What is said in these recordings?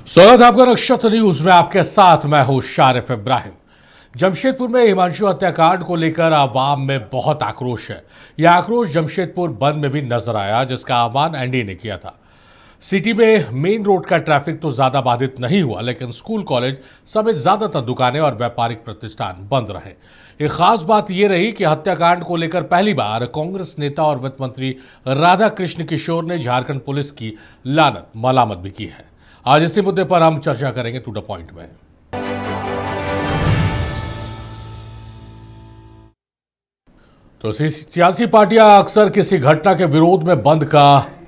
स्वागत है आपका नक्षत्र न्यूज में। आपके साथ मैं हूं शारिफ इब्राहिम। जमशेदपुर में हिमांशु हत्याकांड को लेकर आवाम में बहुत आक्रोश है। यह आक्रोश जमशेदपुर बंद में भी नजर आया, जिसका आह्वान एनडीए ने किया था। सिटी में मेन रोड का ट्रैफिक तो ज्यादा बाधित नहीं हुआ, लेकिन स्कूल, कॉलेज समेत ज्यादातर दुकानें और व्यापारिक प्रतिष्ठान बंद रहे। एक खास बात यह रही कि हत्याकांड को लेकर पहली बार कांग्रेस नेता और वित्त मंत्री राधा कृष्ण किशोर ने झारखंड पुलिस की लानत मलामत भी की है। आज इसी मुद्दे पर हम चर्चा करेंगे टू द पॉइंट में। तो सियासी पार्टियां अक्सर किसी घटना के विरोध में बंद का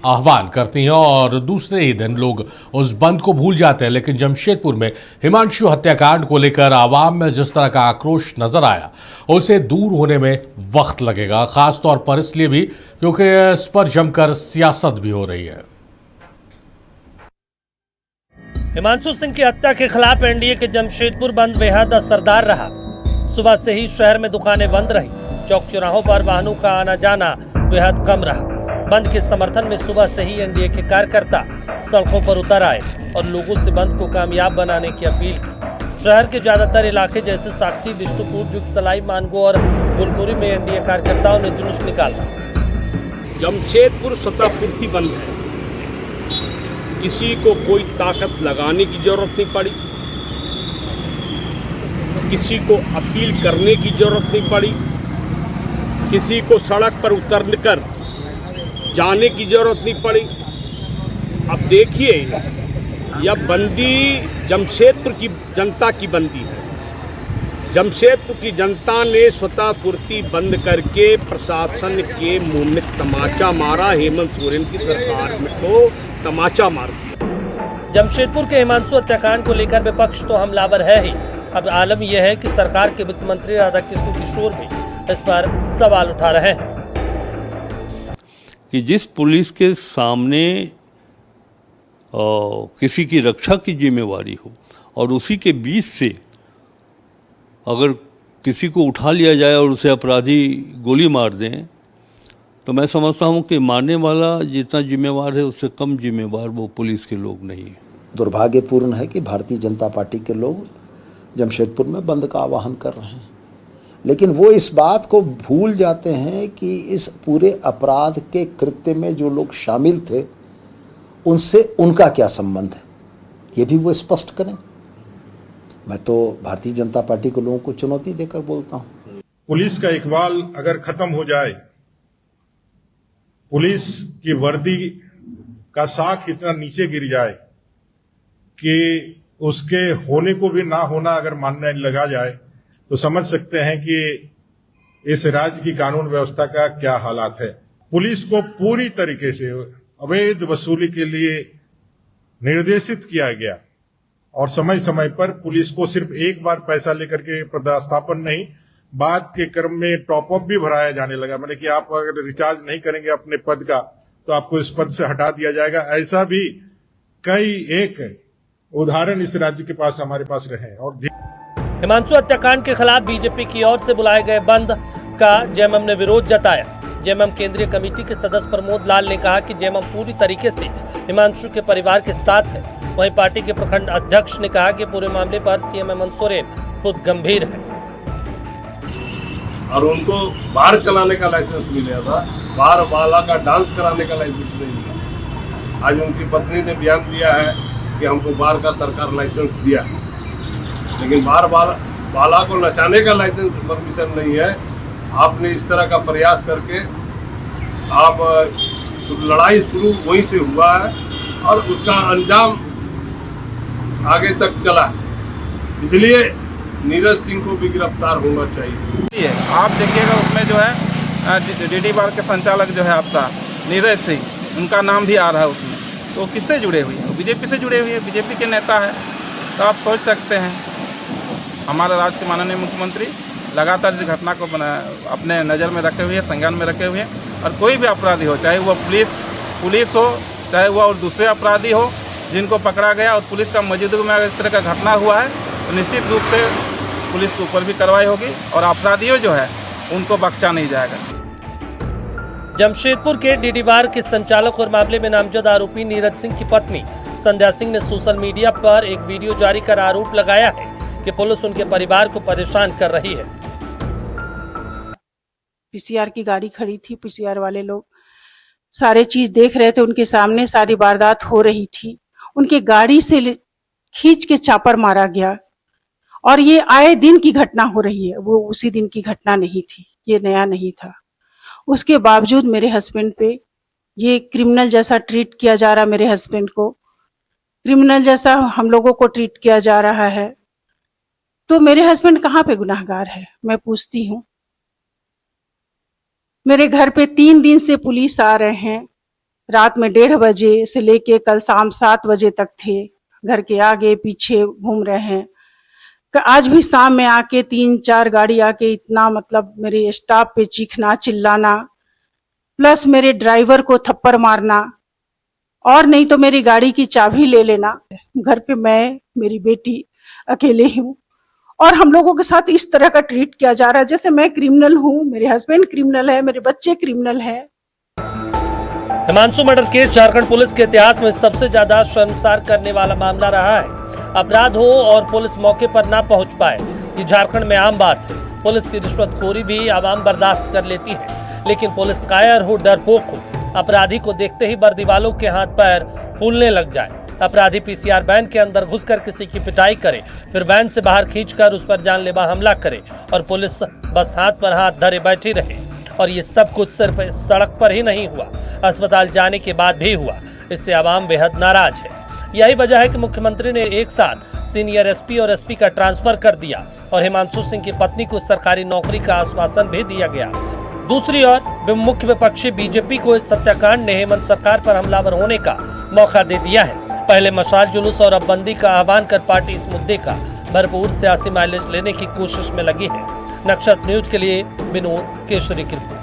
आह्वान करती हैं और दूसरे ही दिन लोग उस बंद को भूल जाते हैं। लेकिन जमशेदपुर में हिमांशु हत्याकांड को लेकर आवाम में जिस तरह का आक्रोश नजर आया, उसे दूर होने में वक्त लगेगा, खासतौर पर इसलिए भी क्योंकि इस पर जमकर सियासत भी हो रही है। हिमांशु सिंह की हत्या के खिलाफ एनडीए के जमशेदपुर बंद बेहद असरदार रहा। सुबह से ही शहर में दुकानें बंद रही, चौक चौराहों पर वाहनों का आना जाना बेहद कम रहा। बंद के समर्थन में सुबह से ही एनडीए के कार्यकर्ता सड़कों पर उतर आए और लोगों से बंद को कामयाब बनाने की अपील की। शहर के ज्यादातर इलाके जैसे साक्षी, बिष्टुपुर, जुगसलाई, मानगो और गुलमुरी में एनडीए कार्यकर्ताओं ने जुलूस निकाला। जमशेदपुर स्वतः पूर्ति बंद है, किसी को कोई ताकत लगाने की जरूरत नहीं पड़ी, किसी को अपील करने की जरूरत नहीं पड़ी, किसी को सड़क पर उतरकर जाने की जरूरत नहीं पड़ी। अब देखिए, यह बंदी जमशेदपुर की जनता की बंदी है। जमशेदपुर की जनता ने स्वतः फुर्ती बंद करके प्रशासन के मुंह में तमाचा मारा। हेमंत सोरेन की सरकार में तो तमाचा मार दिया। जमशेदपुर के हिमांशु हत्याकांड को लेकर विपक्ष तो हमलावर है ही। अब आलम यह है कि सरकार के वित्त मंत्री राधा कृष्ण किशोर भी इस पर सवाल उठा रहे हैं कि जिस पुलिस के सामने किसी की रक्षा की जिम्मेवारी हो और उसी के बीच से अगर किसी को उठा लिया जाए और उसे अपराधी गोली मार दें, तो मैं समझता हूं कि मारने वाला जितना जिम्मेवार है उससे कम जिम्मेवार वो पुलिस के लोग नहीं हैं। दुर्भाग्यपूर्ण है कि भारतीय जनता पार्टी के लोग जमशेदपुर में बंद का आह्वान कर रहे हैं, लेकिन वो इस बात को भूल जाते हैं कि इस पूरे अपराध के कृत्य में जो लोग शामिल थे उनसे उनका क्या संबंध है, ये भी वो स्पष्ट करें। मैं तो भारतीय जनता पार्टी के लोगों को चुनौती देकर बोलता हूं। पुलिस का इकबाल अगर खत्म हो जाए, पुलिस की वर्दी का साख इतना नीचे गिर जाए कि उसके होने को भी ना होना अगर मानने लगा जाए, तो समझ सकते हैं कि इस राज्य की कानून व्यवस्था का क्या हालात है। पुलिस को पूरी तरीके से अवैध वसूली के लिए निर्देशित किया गया और समय समय पर पुलिस को सिर्फ एक बार पैसा लेकर के पदस्थापन नहीं, बाद के क्रम में टॉप अप भी भराया जाने लगा। मैंने कि आप अगर रिचार्ज नहीं करेंगे अपने पद का तो आपको इस पद से हटा दिया जाएगा। ऐसा भी कई एक उदाहरण इस राज्य के पास हमारे पास रहे। और हिमांशु हत्याकांड के खिलाफ बीजेपी की ओर से बुलाए गए बंद का जेएमएम ने विरोध जताया। जेएमएम केंद्रीय कमेटी के सदस्य प्रमोद लाल ने कहा कि जेएमएम पूरी तरीके से हिमांशु के परिवार के साथ है। वहीं पार्टी के प्रखंड अध्यक्ष ने कहा कि पूरे मामले पर सीएम हेमंत सोरेन खुद गंभीर है और उनको बार चलाने का लाइसेंस मिल गया था, बार बाला का डांस कराने का लाइसेंस नहीं मिला। आज उनकी पत्नी ने बयान दिया है कि हमको बार का सरकार लाइसेंस दिया, लेकिन बार बाला को नचाने का लाइसेंस परमिशन नहीं है। आपने इस तरह का प्रयास करके आप लड़ाई शुरू वहीं से हुआ है और उसका अंजाम आगे तक चला, इसलिए नीरज सिंह को भी गिरफ्तार होना चाहिए। आप देखिएगा उसमें जो है डीडी बार के संचालक जो है आपका नीरज सिंह, उनका नाम भी आ रहा है उसमें। तो किससे जुड़े हुए हैं? बीजेपी से जुड़े हुए हैं, बीजेपी के नेता है। तो आप सोच सकते हैं हमारे राज्य के माननीय मुख्यमंत्री लगातार इस घटना को अपने नज़र में रखे हुए हैं, संज्ञान में रखे हुए हैं। और कोई भी अपराधी हो, चाहे वो पुलिस हो, चाहे वो और दूसरे अपराधी हो, जिनको पकड़ा गया और पुलिस का मौजूदगी में अगर इस तरह का घटना हुआ है तो निश्चित रूप से पुलिस के ऊपर भी कार्रवाई होगी और अपराधियों जो है उनको बख्शा नहीं जाएगा। जमशेदपुर के डीडी बार के संचालक और मामले में नामजद आरोपी नीरज सिंह की पत्नी संध्या सिंह ने सोशल मीडिया पर एक वीडियो जारी कर आरोप लगाया है कि पुलिस उनके परिवार को परेशान कर रही है। पीसीआर की गाड़ी खड़ी थी, पीसीआर वाले लोग सारे चीज देख रहे थे, उनके सामने सारी वारदात हो रही थी, उनके गाड़ी से खींच के चापर मारा गया और ये आए दिन की घटना हो रही है। वो उसी दिन की घटना नहीं थी, ये नया नहीं था। उसके बावजूद मेरे हस्बैंड पे ये क्रिमिनल जैसा ट्रीट किया जा रहा, मेरे हस्बैंड को क्रिमिनल जैसा हम लोगों को ट्रीट किया जा रहा है। तो मेरे हस्बैंड कहाँ पे गुनाहगार है, मैं पूछती हूँ। मेरे घर पे 3 दिन से पुलिस आ रहे हैं, रात में 1:30 बजे से लेके कल शाम 7 बजे तक थे, घर के आगे पीछे घूम रहे हैं। आज भी शाम में आके 3-4 गाड़ी आके इतना मतलब मेरे स्टाफ पे चीखना चिल्लाना, प्लस मेरे ड्राइवर को थप्पड़ मारना, और नहीं तो मेरी गाड़ी की चाबी ले लेना। घर पे मैं, मेरी बेटी अकेले ही हूँ और हम लोगों के साथ इस तरह का ट्रीट किया जा रहा है जैसे मैं क्रिमिनल हूँ, मेरे हस्बैंड क्रिमिनल है, मेरे बच्चे क्रिमिनल है। Himanshu murder case Jharkhand police के इतिहास में सबसे ज्यादा शर्मसार करने वाला मामला रहा है। अपराध हो और पुलिस मौके पर ना पहुंच पाए, ये झारखंड में आम बात है। पुलिस की रिश्वतखोरी भी आवाम बर्दाश्त कर लेती है, लेकिन पुलिस कायर हो, डरपोक हो, अपराधी को देखते ही वर्दी वालों के हाथ पैर फूलने लग जाए। अपराधी पीसीआर वैन के अंदर घुसकर किसी की पिटाई करे, फिर वैन से बाहर खींचकर उस पर जानलेवा हमला करे और पुलिस बस हाथ पर हाथ धरे बैठी रहे। और ये सब कुछ सिर्फ सड़क पर ही नहीं हुआ, अस्पताल जाने के बाद भी हुआ। इससे आवाम बेहद नाराज है। यही वजह है कि मुख्यमंत्री ने एक साथ सीनियर एसपी और एसपी का ट्रांसफर कर दिया और हिमांशु सिंह की पत्नी को सरकारी नौकरी का आश्वासन भी दिया गया। दूसरी ओर मुख्य विपक्षी बीजेपी को इस हत्याकांड ने हेमंत सरकार पर हमलावर होने का मौका दे दिया है। पहले मशाल जुलूस और अब बंदी का आह्वान कर पार्टी इस मुद्दे का भरपूर सियासी माइलेज लेने की कोशिश में लगी है। नक्षत्र न्यूज के लिए विनोद केशरी की रिपोर्ट।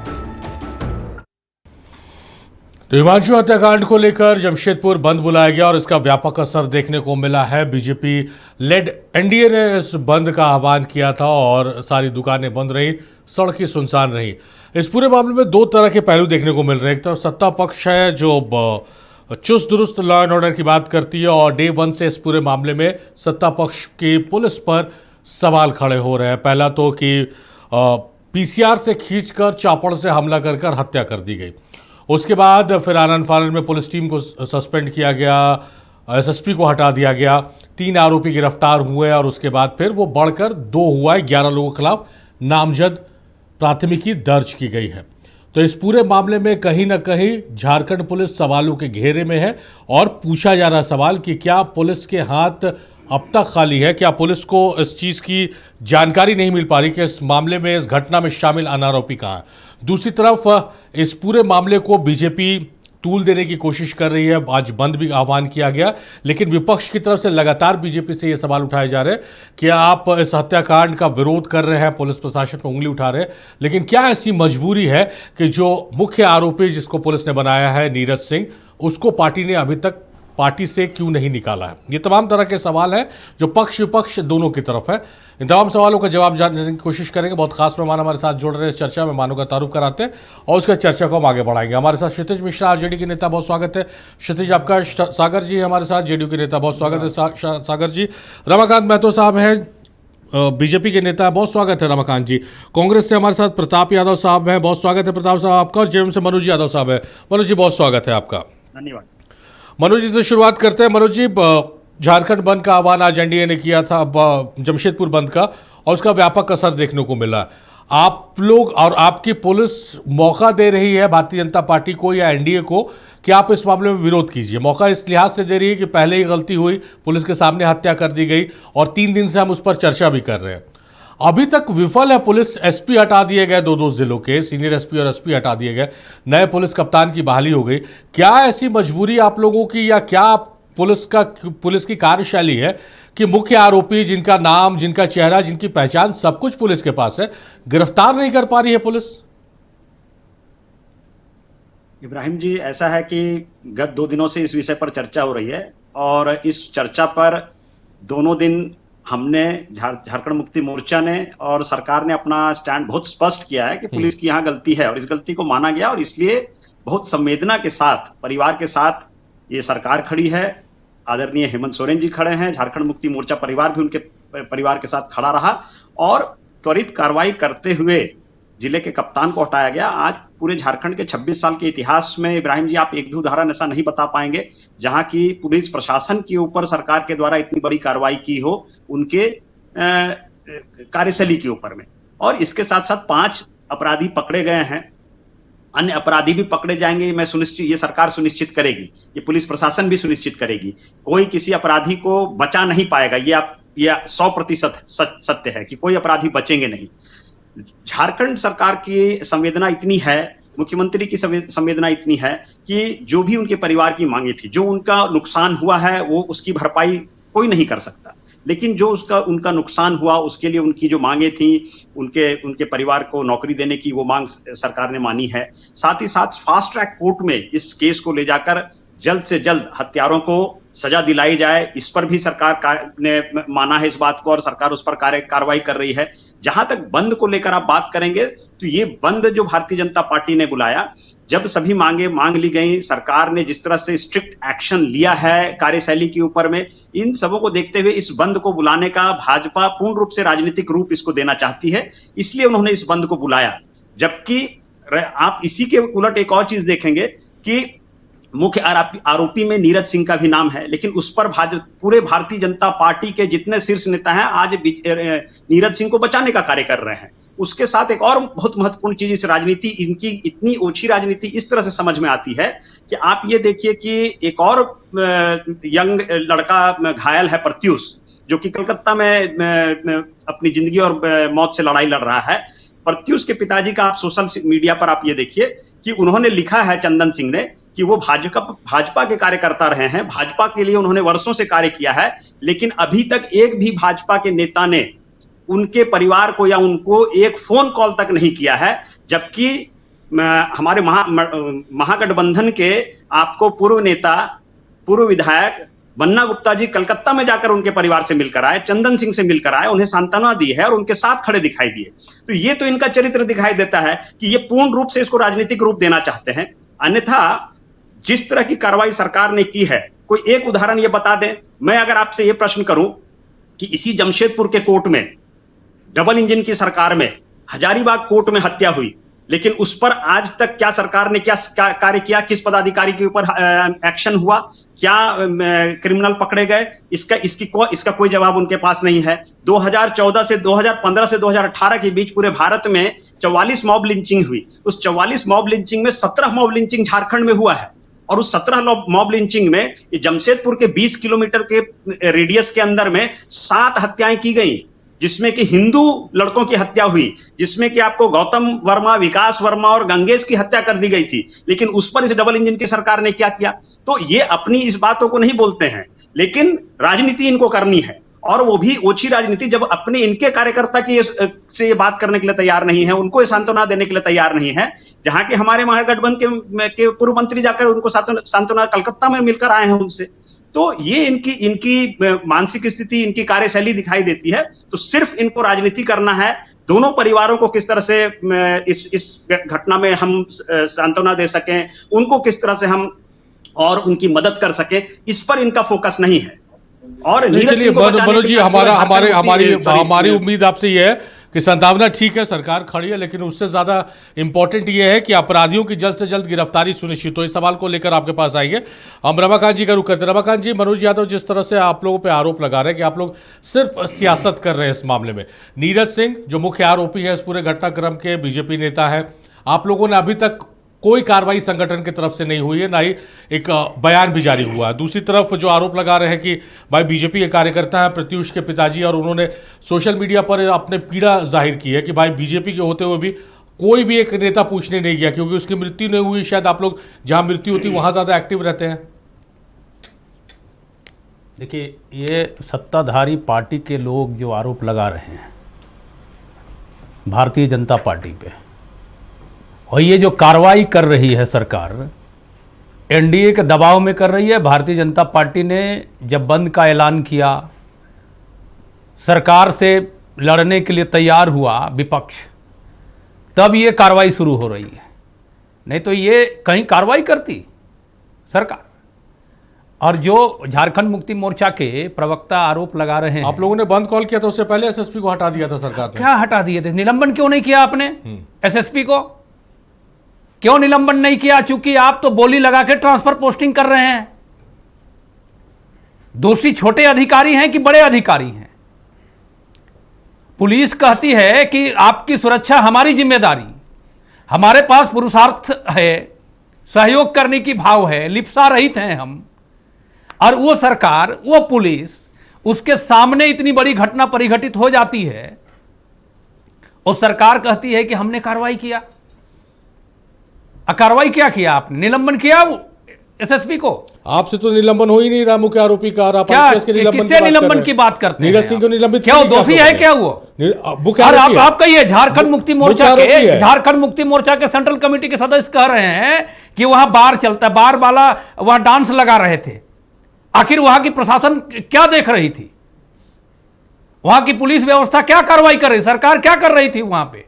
तो हिमांशु हत्याकांड को लेकर जमशेदपुर बंद बुलाया गया और इसका व्यापक असर देखने को मिला है। बीजेपी लेड एनडीए ने इस बंद का आह्वान किया था और सारी दुकानें बंद रही, सड़कें सुनसान रही। इस पूरे मामले में 2 तरह के पहलू देखने को मिल रहे हैं। एक तरफ सत्ता पक्ष है जो चुस्त दुरुस्त लॉ एंड ऑर्डर की बात करती है और डे 1 से इस पूरे मामले में सत्ता पक्ष की पुलिस पर सवाल खड़े हो रहे हैं। पहला तो कि पीसीआर से खींचकर चापड़ से हमला कर हत्या कर दी गई। उसके बाद फिर आनन फानन में पुलिस टीम को सस्पेंड किया गया, एसएसपी को हटा दिया गया, 3 आरोपी गिरफ्तार हुए और उसके बाद फिर वो बढ़कर 2 हुआ है। 11 लोगों के खिलाफ नामजद प्राथमिकी दर्ज की गई है। तो इस पूरे मामले में कहीं ना कहीं झारखंड पुलिस सवालों के घेरे में है और पूछा जा रहा सवाल कि क्या पुलिस के हाथ अब तक खाली है, क्या पुलिस को इस चीज़ की जानकारी नहीं मिल पा रही कि इस मामले में, इस घटना में शामिल आरोपी कहाँ है। दूसरी तरफ इस पूरे मामले को बीजेपी तूल देने की कोशिश कर रही है। आज बंद भी आह्वान किया गया, लेकिन विपक्ष की तरफ से लगातार बीजेपी से ये सवाल उठाए जा रहे हैं कि आप इस हत्याकांड का विरोध कर रहे हैं, पुलिस प्रशासन पर उंगली उठा रहे हैं, लेकिन क्या ऐसी मजबूरी है कि जो मुख्य आरोपी जिसको पुलिस ने बनाया है नीरज सिंह, उसको पार्टी ने अभी तक पार्टी से क्यों नहीं निकाला है। ये तमाम तरह के सवाल हैं जो पक्ष विपक्ष दोनों की तरफ है। इन तमाम सवालों का जवाब जानने की कोशिश करेंगे। बहुत खास मेहमान हमारे साथ जुड़ रहे हैं इस चर्चा में, मेहमानों का तारुफ कराते हैं और उसका चर्चा को हम आगे बढ़ाएंगे। हमारे साथ क्षितिज मिश्रा आरजेडी के नेता, बहुत स्वागत है क्षितिज आपका। सागर जी हमारे साथ, जेडीयू के नेता, बहुत स्वागत है सागर जी। रमाकांत महतो साहब हैं बीजेपी के नेता, बहुत स्वागत है रमाकांत जी। कांग्रेस से हमारे साथ प्रताप यादव साहब हैं, बहुत स्वागत है प्रताप साहब आपका। और जेएमएम से मनोज यादव साहब है। मनोज जी बहुत स्वागत है आपका। धन्यवाद। मनोज जी से शुरुआत करते हैं। मनोज जी, झारखंड बंद का आह्वान आज एनडीए ने किया था, जमशेदपुर बंद का, और उसका व्यापक असर देखने को मिला। आप लोग और आपकी पुलिस मौका दे रही है भारतीय जनता पार्टी को या एनडीए को कि आप इस मामले में विरोध कीजिए। मौका इस लिहाज से दे रही है कि पहले ही गलती हुई, पुलिस के सामने हत्या कर दी गई और 3 दिन से हम उस पर चर्चा भी कर रहे हैं। अभी तक विफल है पुलिस। एसपी हटा दिए गए, 2 जिलों के सीनियर एसपी और एसपी हटा दिए गए, नए पुलिस कप्तान की बहाली हो गई। क्या ऐसी मजबूरी आप लोगों की या क्या पुलिस की कार्यशैली है कि मुख्य आरोपी जिनका नाम, जिनका चेहरा, जिनकी पहचान सब कुछ पुलिस के पास है, गिरफ्तार नहीं कर पा रही है पुलिस? इब्राहिम जी, ऐसा है कि गत 2 दिनों से इस विषय पर चर्चा हो रही है और इस चर्चा पर दोनों दिन हमने झारखंड मुक्ति मोर्चा ने और सरकार ने अपना स्टैंड बहुत स्पष्ट किया है कि पुलिस की यहाँ गलती है और इस गलती को माना गया और इसलिए बहुत संवेदना के साथ, परिवार के साथ ये सरकार खड़ी है। आदरणीय हेमंत सोरेन जी खड़े हैं, झारखंड मुक्ति मोर्चा परिवार भी उनके परिवार के साथ खड़ा रहा और त्वरित कार्रवाई करते हुए जिले के कप्तान को हटाया गया। आज पूरे झारखंड के 26 साल के इतिहास में इब्राहिम जी आप एक भी उदाहरण ऐसा नहीं बता पाएंगे जहां की पुलिस प्रशासन के ऊपर सरकार के द्वारा इतनी बड़ी कार्रवाई की हो उनके कार्यशैली के ऊपर में। और इसके साथ साथ 5 अपराधी पकड़े गए हैं, अन्य अपराधी भी पकड़े जाएंगे। ये सरकार सुनिश्चित करेगी, ये पुलिस प्रशासन भी सुनिश्चित करेगी। कोई किसी अपराधी को बचा नहीं पाएगा, ये 100% सत्य है कि कोई अपराधी बचेंगे नहीं। झारखंड सरकार की संवेदना इतनी है, मुख्यमंत्री की संवेदना इतनी है कि जो भी उनके परिवार की मांगे थी, जो उनका नुकसान हुआ है वो उसकी भरपाई कोई नहीं कर सकता, लेकिन जो उनका नुकसान हुआ उसके लिए उनकी जो मांगे थी, उनके परिवार को नौकरी देने की वो मांग सरकार ने मानी है। साथ ही साथ फास्ट ट्रैक कोर्ट में इस केस को ले जाकर जल्द से जल्द हत्यारों को सजा दिलाई जाए, इस पर भी सरकार ने माना है इस बात को और सरकार उस पर कार्रवाई कर रही है। जहां तक बंद को लेकर आप बात करेंगे तो ये बंद जो भारतीय जनता पार्टी ने बुलाया, जब सभी मांग ली गई, सरकार ने जिस तरह से स्ट्रिक्ट एक्शन लिया है कार्यशैली के ऊपर में, इन सबों को देखते हुए इस बंद को बुलाने का भाजपा पूर्ण रूप से राजनीतिक रूप इसको देना चाहती है, इसलिए उन्होंने इस बंद को बुलाया। जबकि आप इसी के उलट एक और चीज देखेंगे कि मुख्य आरोपी में नीरज सिंह का भी नाम है, लेकिन उस पर पूरे भारतीय जनता पार्टी के जितने शीर्ष नेता हैं आज नीरज सिंह को बचाने का कार्य कर रहे हैं। उसके साथ एक और बहुत महत्वपूर्ण चीज, इस राजनीति, इनकी इतनी ओछी राजनीति इस तरह से समझ में आती है कि आप ये देखिए कि एक और यंग लड़का घायल है, प्रत्यूष, जो कि कलकत्ता में अपनी जिंदगी और मौत से लड़ाई लड़ रहा है। प्रत्यूष के पिताजी का आप सोशल मीडिया पर आप ये देखिए कि उन्होंने लिखा है, चंदन सिंह ने, कि वो भाजपा के कार्यकर्ता रहे हैं, भाजपा के लिए उन्होंने वर्षों से कार्य किया है, लेकिन अभी तक एक भी भाजपा के नेता ने उनके परिवार को या उनको एक फोन कॉल तक नहीं किया है। जबकि हमारे महागठबंधन के आपको पूर्व नेता, पूर्व विधायक बन्ना गुप्ता जी कलकत्ता में जाकर उनके परिवार से मिलकर आए, चंदन सिंह से मिलकर आए, उन्हें सांत्वना दी है और उनके साथ खड़े दिखाई दिए। तो ये तो इनका चरित्र दिखाई देता है कि ये पूर्ण रूप से इसको राजनीतिक रूप देना चाहते हैं। अन्यथा जिस तरह की कार्रवाई सरकार ने की है, कोई एक उदाहरण ये बता दें। मैं अगर आपसे ये प्रश्न करूं कि इसी जमशेदपुर के कोर्ट में, डबल इंजन की सरकार में, हजारीबाग कोर्ट में हत्या हुई, लेकिन उस पर आज तक क्या सरकार ने क्या कार्य किया, किस पदाधिकारी के ऊपर एक्शन हुआ, क्या क्रिमिनल पकड़े गए, इसका कोई जवाब उनके पास नहीं है। 2014 से 2015 से 2018 के बीच पूरे भारत में 44 मॉब लिंचिंग हुई। उस 44 मॉब लिंचिंग में 17 मॉब लिंचिंग झारखंड में हुआ है, और उस 17 मॉब लिंचिंग में जमशेदपुर के 20 किलोमीटर के रेडियस के अंदर में 7 हत्याएं की गई, जिसमें कि हिंदू लड़कों की हत्या हुई, जिसमें कि आपको गौतम वर्मा, विकास वर्मा और गंगेश की हत्या कर दी गई थी। लेकिन उस पर इस डबल इंजन की सरकार ने क्या किया? तो ये अपनी इस बातों को नहीं बोलते हैं, लेकिन राजनीति इनको करनी है, और वो भी ओछी राजनीति, जब अपने इनके कार्यकर्ता की से ये बात करने के लिए तैयार नहीं है, उनको सांत्वना देने के लिए तैयार नहीं है। जहां के हमारे महागठबंधन के पूर्व मंत्री जाकर उनको सांत्वना कलकत्ता में मिलकर आए हैं उनसे। तो ये इनकी मानसिक स्थिति, इनकी कार्यशैली दिखाई देती है। तो सिर्फ इनको राजनीति करना है। दोनों परिवारों को किस तरह से इस घटना में हम सांत्वना दे सकें, उनको किस तरह से हम और उनकी मदद कर सकें, इस पर इनका फोकस नहीं है। और चलिए मनोज जी, हमारी उम्मीद आपसे ये है कि संभावना ठीक है, सरकार खड़ी है, लेकिन उससे ज्यादा इंपॉर्टेंट ये है कि अपराधियों की जल्द से जल्द गिरफ्तारी सुनिश्चित हो। इस सवाल को लेकर आपके पास आएंगे। हम रमाकांत जी का रुख करते हैं। रमाकांत जी, मनोज यादव जिस तरह से आप लोगों पे आरोप लगा रहे हैं कि आप लोग सिर्फ सियासत कर रहे हैं इस मामले में, नीरज सिंह जो मुख्य आरोपी है इस पूरे घटनाक्रम के, बीजेपी नेता है, आप लोगों ने अभी तक कोई कार्रवाई संगठन की तरफ से नहीं हुई है, ना ही एक बयान भी जारी हुआ है। दूसरी तरफ जो आरोप लगा रहे हैं कि भाई बीजेपी के कार्यकर्ता हैं प्रत्यूष के पिताजी, और उन्होंने सोशल मीडिया पर अपने पीड़ा जाहिर की है कि भाई बीजेपी के होते हुए भी कोई भी एक नेता पूछने नहीं गया, क्योंकि उसकी मृत्यु नहीं हुई। शायद आप लोग जहां मृत्यु होती वहां ज्यादा एक्टिव रहते हैं। देखिए, ये सत्ताधारी पार्टी के लोग जो आरोप लगा रहे हैं भारतीय जनता पार्टी पे, और ये जो कार्रवाई कर रही है सरकार, एनडीए के दबाव में कर रही है। भारतीय जनता पार्टी ने जब बंद का ऐलान किया, सरकार से लड़ने के लिए तैयार हुआ विपक्ष, तब ये कार्रवाई शुरू हो रही है। नहीं तो ये कहीं कार्रवाई करती सरकार। और जो झारखंड मुक्ति मोर्चा के प्रवक्ता आरोप लगा रहे हैं, आप लोगों ने बंद कॉल किया था, उससे पहले एसएसपी को हटा दिया था सरकार ने। क्या हटा दिए थे? निलंबन क्यों नहीं किया आपने? एसएसपी को क्यों निलंबन नहीं किया? चूंकि आप तो बोली लगा के ट्रांसफर पोस्टिंग कर रहे हैं। दोषी छोटे अधिकारी हैं कि बड़े अधिकारी हैं? पुलिस कहती है कि आपकी सुरक्षा हमारी जिम्मेदारी, हमारे पास पुरुषार्थ है, सहयोग करने की भाव है, लिप्सा रहित हैं हम, और वो सरकार, वो पुलिस, उसके सामने इतनी बड़ी घटना परिघटित हो जाती है और सरकार कहती है कि हमने कार्रवाई किया। कार्रवाई क्या किया आपने? निलंबन किया वो एसएसपी को? आपसे तो निलंबन हो ही नहीं रहा मुख्य आरोपी का। क्या किससे निलंबन की बात करते हैं? नीरज सिंह को निलंबित क्या दोषी है क्या वो? आप कहिए, झारखंड मुक्ति मोर्चा के सेंट्रल कमेटी के सदस्य कह रहे हैं कि वहां बार चलता है, बार वाला वहां डांस लगा रहे थे। आखिर वहां की प्रशासन क्या देख रही थी? वहां की पुलिस व्यवस्था क्या कार्रवाई कर रही, सरकार क्या कर रही थी वहां पे?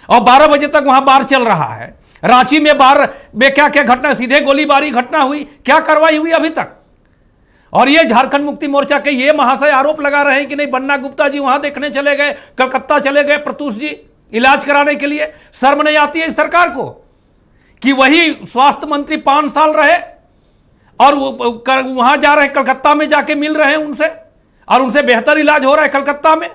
और 12 बजे तक वहां बार चल रहा है। रांची में बार में क्या क्या घटना, सीधे गोलीबारी घटना हुई, क्या कार्रवाई हुई अभी तक? और ये झारखंड मुक्ति मोर्चा के ये महाशय आरोप लगा रहे हैं कि नहीं, बन्ना गुप्ता जी वहां देखने चले गए, कलकत्ता चले गए प्रतुष जी इलाज कराने के लिए। शर्म नहीं आती है इस सरकार को कि वही स्वास्थ्य मंत्री 5 साल रहे और वहां जा रहे, कलकत्ता में जाके मिल रहे हैं उनसे, और उनसे बेहतर इलाज हो रहा है कलकत्ता में,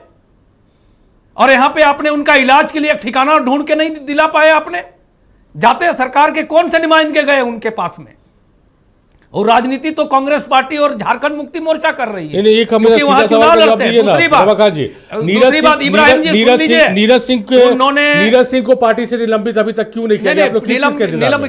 और यहां पे आपने उनका इलाज के लिए एक ठिकाना ढूंढ के नहीं दिला पाए। आपने जाते सरकार के कौन से नुमाइंदे गए उनके पास में? और राजनीति तो कांग्रेस पार्टी और झारखंड मुक्ति मोर्चा कर रही है, क्योंकि वहां चुनाव लड़ते हैं। दूसरी बात, इब्राहिम जी सुन लीजिए, नीरज सिंह को पार्टी से निलंबित अभी तक क्यों नहीं किया?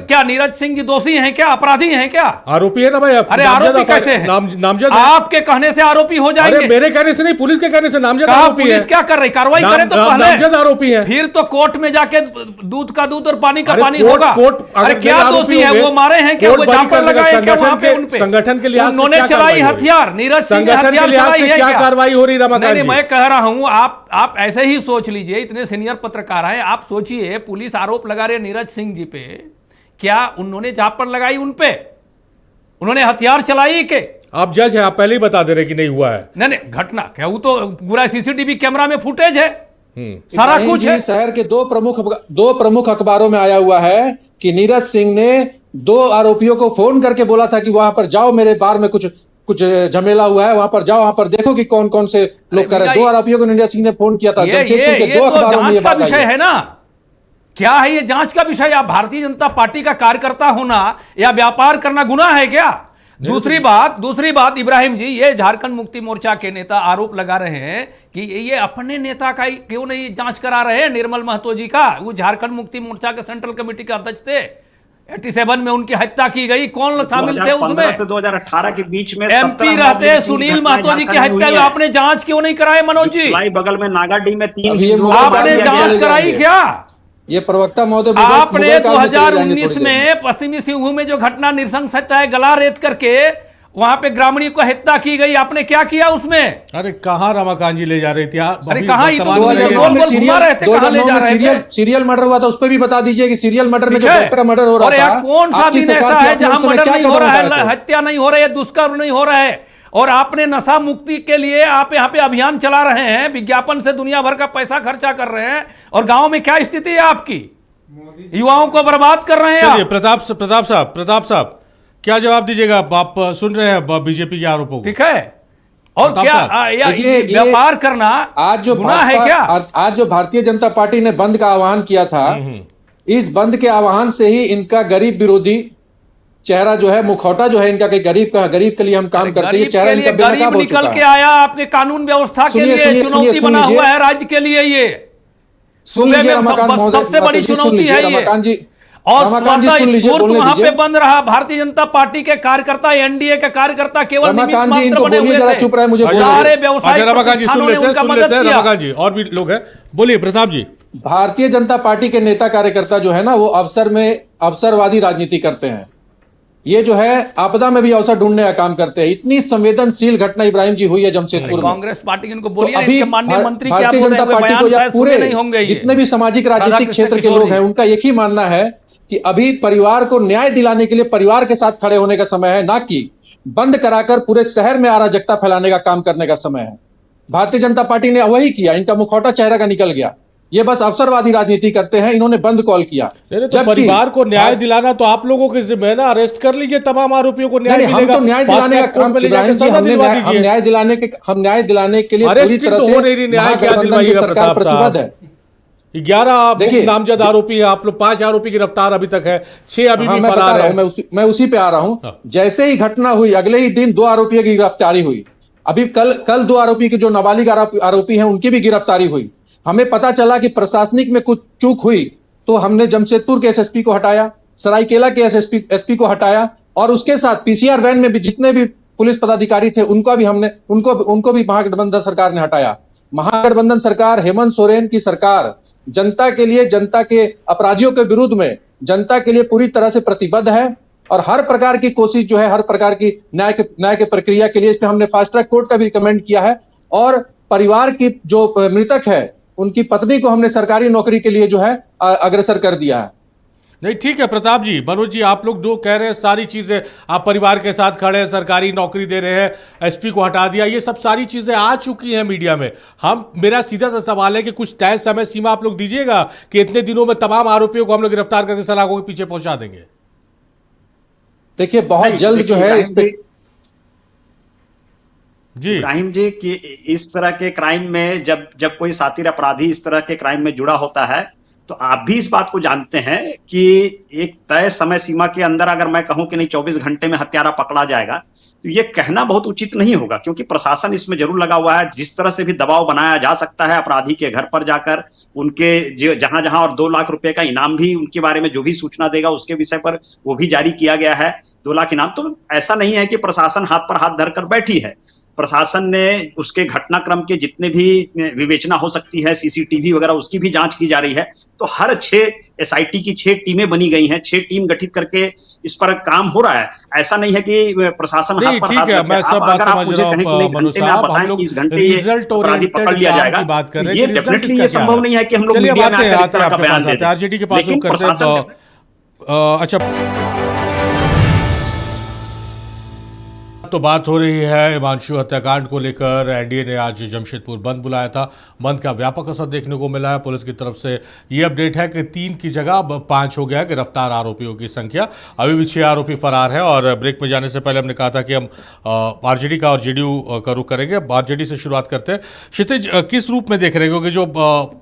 क्या नीरज सिंह जी दोषी हैं क्या, अपराधी हैं क्या? आरोपी है ना भाई। अरे आरोपी कैसे हैं? नामजद आपके कहने से आरोपी हो जाएंगे? मेरे कहने से नहीं, पुलिस के कहने से नामजद आरोपी है। पुलिस क्या कर रही? कार्रवाई करे तो पहले नामजद आरोपी है, फिर तो कोर्ट में जाके दूध का दूध और पानी का पानी होगा। अरे क्या दोषी है? वो मारे हैं क्या? वो जाकर लगाए क्या? संगठन के लिहाज से उन्होंने चलाई हथियार, नीरज सिंह ने हथियार चलाई है क्या कार्रवाई हो रही? नहीं, मैं कह रहा हूं आप ऐसे ही सोच लीजिए, इतने सीनियर पत्रकार हैं, आप सोचिए, पुलिस आरोप लगा रहे नीरज सिंह जी पे, क्या उन्होंने जाप लगाई उन पे? उन्होंने हथियार चलाई के? आप जज हैं, आप पहले ही बता दे रहे कि नहीं हुआ है। नहीं, घटना क्या, वो तो पूरा सीसीटीवी कैमरा में फुटेज है, सारा कुछ है। शहर के दो प्रमुख अखबारों में आया हुआ है कि नीरज सिंह ने 2 आरोपियों को फोन करके बोला था कि वहां पर जाओ, मेरे बार में कुछ झमेला हुआ है, वहां पर जाओ, वहां पर देखो कि कौन कौन से लोग कर रहे हैं। 2 आरोपियों को नीरज सिंह ने फोन किया था। ये तो जांच का विषय है ना। क्या है ये जांच का विषय? या भारतीय जनता पार्टी का कार्यकर्ता होना या व्यापार करना गुनाह है क्या? दूसरी बात इब्राहिम जी, ये झारखंड मुक्ति मोर्चा के नेता आरोप लगा रहे हैं कि ये अपने नेता का क्यों नहीं जांच करा रहे हैं, निर्मल महतो जी का। वो झारखंड मुक्ति मोर्चा के सेंट्रल कमेटी के अध्यक्ष थे। 87 में उनकी हत्या की गई, कौन शामिल थे उसमें? 2015 से 2018 के बीच में एमपी रहते सुनील महतो जी की हत्या, आपने जांच क्यों नहीं कराए मनोज जी? बगल में नागाडी में 3 आपने जांच कराई क्या? ये प्रवक्ता महोदय, आपने 2019 में पश्चिमी सिंहभूम में जो घटना नृशंस हत्या है, गला रेत करके वहां पे ग्रामीण को हत्या की गई, आपने क्या किया उसमें? अरे कहाँ रमाकांत जी ले जा रहे थे? अरे कहाँ, ये तो गोल घुमा रहे थे, कहाँ ले जा रहे थे? सीरियल मर्डर हुआ था, उस पर भी बता दीजिए कि सीरियल मर्डर में जो डॉक्टर का मर्डर हो रहा था, कौन सा दिन ऐसा है जहां मर्डर नहीं हो रहा है, हत्या नहीं हो रही है, दुष्कर्म नहीं हो रहा है? और आपने नशा मुक्ति के लिए आप यहाँ पे अभियान चला रहे हैं, विज्ञापन से दुनिया भर का पैसा खर्चा कर रहे हैं, और गांव में क्या स्थिति है आपकी? युवाओं को बर्बाद कर रहे हैं। प्रताप साहब क्या जवाब दीजिएगा? आप सुन रहे हैं बीजेपी के आरोपों को, ठीक है? और क्या व्यापार करना आज जो गुनाह है क्या? आज जो भारतीय जनता पार्टी ने बंद का आह्वान किया था, इस बंद के आह्वान से ही इनका गरीब विरोधी चेहरा जो है, मुखौटा जो है इनका, कि गरीब के लिए हम काम करते हैं, चेहरा इनका गरीब निकल के आया आपके कानून व्यवस्था के लिए, चुनौती बना हुआ है राज्य के लिए। ये सूबे में सबसे बड़ी चुनौती है ये। और स्फूर्त वहां पे बंद रहा। भारतीय जनता पार्टी के कार्यकर्ता, एनडीए के कार्यकर्ता केवल निमित्त मात्र बने हुए थे। सारे व्यवसायिक प्रतिष्ठानों ने उनका मदद किया। रमाकांत जी और भी लोग हैं, बोलिए प्रताप जी। भारतीय जनता पार्टी के नेता कार्यकर्ता जो है ना, वो अवसरवादी राजनीति करते हैं। ये जो है आपदा में भी अवसर ढूंढने का काम करते हैं। इतनी संवेदनशील घटना इब्राहिम जी हुई है जमशेदपुर में। कांग्रेस पार्टी की उनको बोलिए, इनके माननीय मंत्री क्या बोल रहे हैं, बयान शायद सुने नहीं होंगे। जितने भी सामाजिक राजनीतिक क्षेत्र के लोग हैं, उनका एक ही मानना है कि अभी परिवार को न्याय दिलाने के लिए परिवार के साथ खड़े होने का समय है, ना कि बंद कराकर पूरे शहर में अराजकता फैलाने का काम करने का समय है। भारतीय जनता पार्टी ने वही किया, इनका मुखौटा चेहरा का निकल गया। ये बस अवसरवादी राजनीति करते हैं, इन्होंने बंद कॉल किया। तो परिवार को न्याय दिलाना तो आप लोगों के जिम्मे है ना, अरेस्ट कर लीजिए तमाम आरोपियों को, न्याय मिलेगा। हम तो न्याय दिलाने का काम, हम न्याय दिलाने के लिए अरेस्ट तो हो नहीं रही, न्याय क्या दिलवाइएगा प्रताप साहब? 11 नामजद आरोपी है, आप लोग 5 आरोपी गिरफ्तार अभी तक है, 6 अभी भी फरार है। मैं उसी पे आ रहा हूं। जैसे ही घटना हुई अगले ही दिन 2 आरोपियों की गिरफ्तारी हुई। अभी कल 2 आरोपी की जो नाबालिग आरोपी हैं उनकी भी गिरफ्तारी हुई। हमें पता चला कि प्रशासनिक में कुछ चूक हुई तो हमने जमशेदपुर के एसएसपी को हटाया, सरायकेला के एसपी को हटाया, और उसके साथ पीसीआर वैन में भी जितने भी पुलिस पदाधिकारी थे उनको भी महागठबंधन सरकार ने हटाया। महागठबंधन सरकार, हेमंत सोरेन की सरकार जनता के लिए, जनता के अपराधियों के विरुद्ध में जनता के लिए पूरी तरह से प्रतिबद्ध है, और हर प्रकार की कोशिश जो है, हर प्रकार की न्याय के प्रक्रिया के लिए, इस पे हमने फास्ट ट्रैक कोर्ट का भी रिकमेंड किया है। और परिवार की जो मृतक है उनकी पत्नी को हमने सरकारी नौकरी के लिए जो है अग्रसर कर दिया है। नहीं, ठीक है प्रताप जी, मनोज जी, आप लोग दो कह रहे हैं सारी चीजें, आप परिवार के साथ खड़े हैं, सरकारी नौकरी दे रहे हैं, एसपी को हटा दिया, ये सब सारी चीजें आ चुकी हैं मीडिया में। मेरा सीधा सा सवाल है कि कुछ तय समय सीमा आप लोग दीजिएगा कि इतने दिनों में तमाम आरोपियों को हम लोग गिरफ्तार करके सलाखों के पीछे पहुंचा देंगे। देखिए बहुत जल्द जो है जी इब्राहिम जी कि इस तरह के क्राइम में जब कोई शातिर अपराधी इस तरह के क्राइम में जुड़ा होता है तो आप भी इस बात को जानते हैं कि एक तय समय सीमा के अंदर अगर मैं कहूं कि नहीं 24 घंटे में हत्यारा पकड़ा जाएगा तो ये कहना बहुत उचित नहीं होगा, क्योंकि प्रशासन इसमें जरूर लगा हुआ है। जिस तरह से भी दबाव बनाया जा सकता है अपराधी के घर पर जाकर उनके जहां जहां, और 2 लाख रुपए का इनाम भी उनके बारे में जो भी सूचना देगा उसके विषय पर वो भी जारी किया गया है, 2 लाख इनाम। तो ऐसा नहीं है कि प्रशासन हाथ पर हाथ धरकर बैठी है। प्रशासन ने उसके घटनाक्रम के जितने भी विवेचना हो सकती है, सीसीटीवी वगैरह, उसकी भी जांच की जा रही है। तो हर 6 एसआईटी की 6 टीमें बनी गई हैं, 6 टीम गठित करके इस पर काम हो रहा है। ऐसा नहीं है कि प्रशासन हाथ पर हाथ अगर आप मुझे कहें कि घंटे में आप बताएं कि इस घंटे ये अपराधी पकड़ लिया जाएगा, ये डेफिनेटली ये संभव नहीं है कि हम लोग मीडिया में आकर इस तरह का बयान दें। आरजेडी के पास प्रशासन अच्छा तो बात हो रही है हिमांशु हत्याकांड को लेकर। एनडीए ने आज जमशेदपुर बंद बुलाया था। बंद का व्यापक असर देखने को मिला है। पुलिस की तरफ से ये अपडेट है कि 3 की जगह अब 5 हो गया गिरफ्तार आरोपियों की संख्या। अभी भी 6 आरोपी फरार हैं। और ब्रेक में जाने से पहले हमने कहा था कि हम आरजेडी का और जेडीयू का रुख करेंगे। आरजेडी से शुरुआत करते हैं। क्षितिज, किस रूप में देख रहे हैं, क्योंकि जो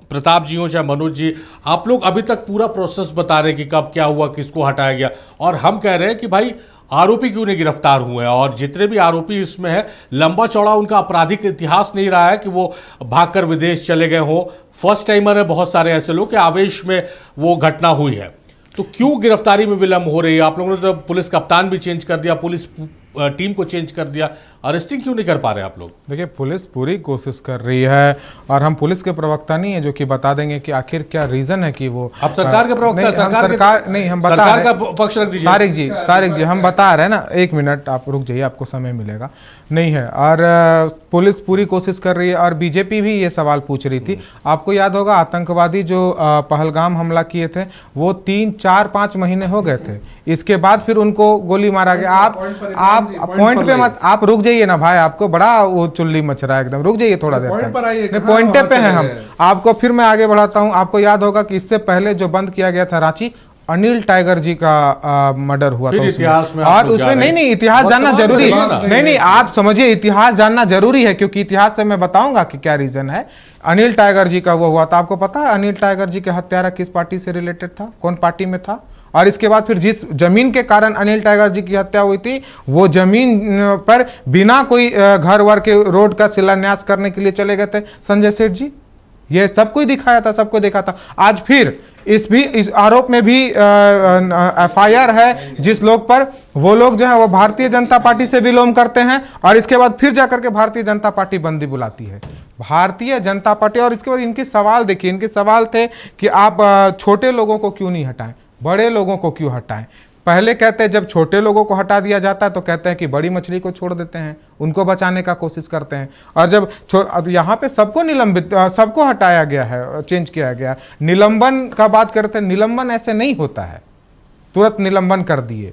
प्रताप जी हो चाहे मनोज जी, आप लोग अभी तक पूरा प्रोसेस बता रहे हैं कि कब क्या हुआ, किसको हटाया गया, और हम कह रहे हैं कि भाई आरोपी क्यों नहीं गिरफ्तार हुए हैं, और जितने भी आरोपी इसमें है लंबा चौड़ा उनका आपराधिक इतिहास नहीं रहा है कि वो भागकर विदेश चले गए हों। फर्स्ट टाइमर है बहुत सारे ऐसे लोग कि आवेश में वो घटना हुई है, तो क्यों गिरफ्तारी में विलंब हो रही है? आप लोगों ने तो पुलिस कप्तान भी चेंज कर दिया, पुलिस टीम को चेंज कर दिया, अरेस्टिंग क्यों नहीं कर पा रहे आप लोग? देखिए, पुलिस पूरी कोशिश कर रही है, और हम पुलिस के प्रवक्ता नहीं है जो कि बता देंगे कि आखिर क्या रीजन है कि वो। आप सरकार के प्रवक्ता? नहीं, हम बता सरकार का पक्ष रख दीजिए। सारिक जी हम बता रहे हैं ना, 1 मिनट आप रुक जाइए, आपको समय मिलेगा। नहीं है, और पुलिस पूरी कोशिश कर रही है, और बीजेपी भी ये सवाल पूछ रही थी। आपको याद होगा आतंकवादी जो पहलगाम हमला किए थे वो 3, 4, 5 महीने हो गए थे, इसके बाद फिर उनको गोली मारा गया। आप पॉइंट पे मत, आप रुक जाइए ना भाई, आपको बड़ा वो चुल्ली मच रहा है एकदम, रुक जाइए थोड़ा देर तक। पॉइंट पे हैं हम, आपको फिर मैं आगे बढ़ाता हूं। आपको याद होगा कि इससे पहले जो बंद किया गया था रांची, अनिल टाइगर जी का मर्डर हुआ था उसमें, और उसमें नहीं इतिहास जानना जरूरी, नहीं आप समझिए, इतिहास जानना जरूरी है, क्योंकि इतिहास से मैं बताऊंगा कि क्या रीजन है। अनिल टाइगर जी का वो हुआ था, आपको पता है अनिल टाइगर जी के हत्यारा किस पार्टी से रिलेटेड था, कौन पार्टी में था? और इसके बाद फिर जिस जमीन के कारण अनिल टाइगर जी की हत्या हुई थी, वो जमीन पर बिना कोई घर वर के रोड का शिलान्यास करने के लिए चले गए थे संजय सेठ जी। ये सबको दिखाया था, सबको देखा था। आज फिर इस आरोप में भी एफआईआर है जिस लोग पर, वो लोग जो है वो भारतीय जनता पार्टी से विलोम करते हैं, और इसके बाद फिर जाकर के भारतीय जनता पार्टी बंदी बुलाती है, भारतीय जनता पार्टी। और इसके बाद इनके सवाल देखिए, इनके सवाल थे कि आप छोटे लोगों को क्यों नहीं हटाएं, बड़े लोगों को क्यों हटाएं। पहले कहते हैं जब छोटे लोगों को हटा दिया जाता है तो कहते हैं कि बड़ी मछली को छोड़ देते हैं, उनको बचाने का कोशिश करते हैं। और जब यहाँ पे सबको निलंबित, सबको हटाया गया है, चेंज किया गया। निलंबन का बात करते हैं, निलंबन ऐसे नहीं होता है, तुरंत निलंबन कर दिए।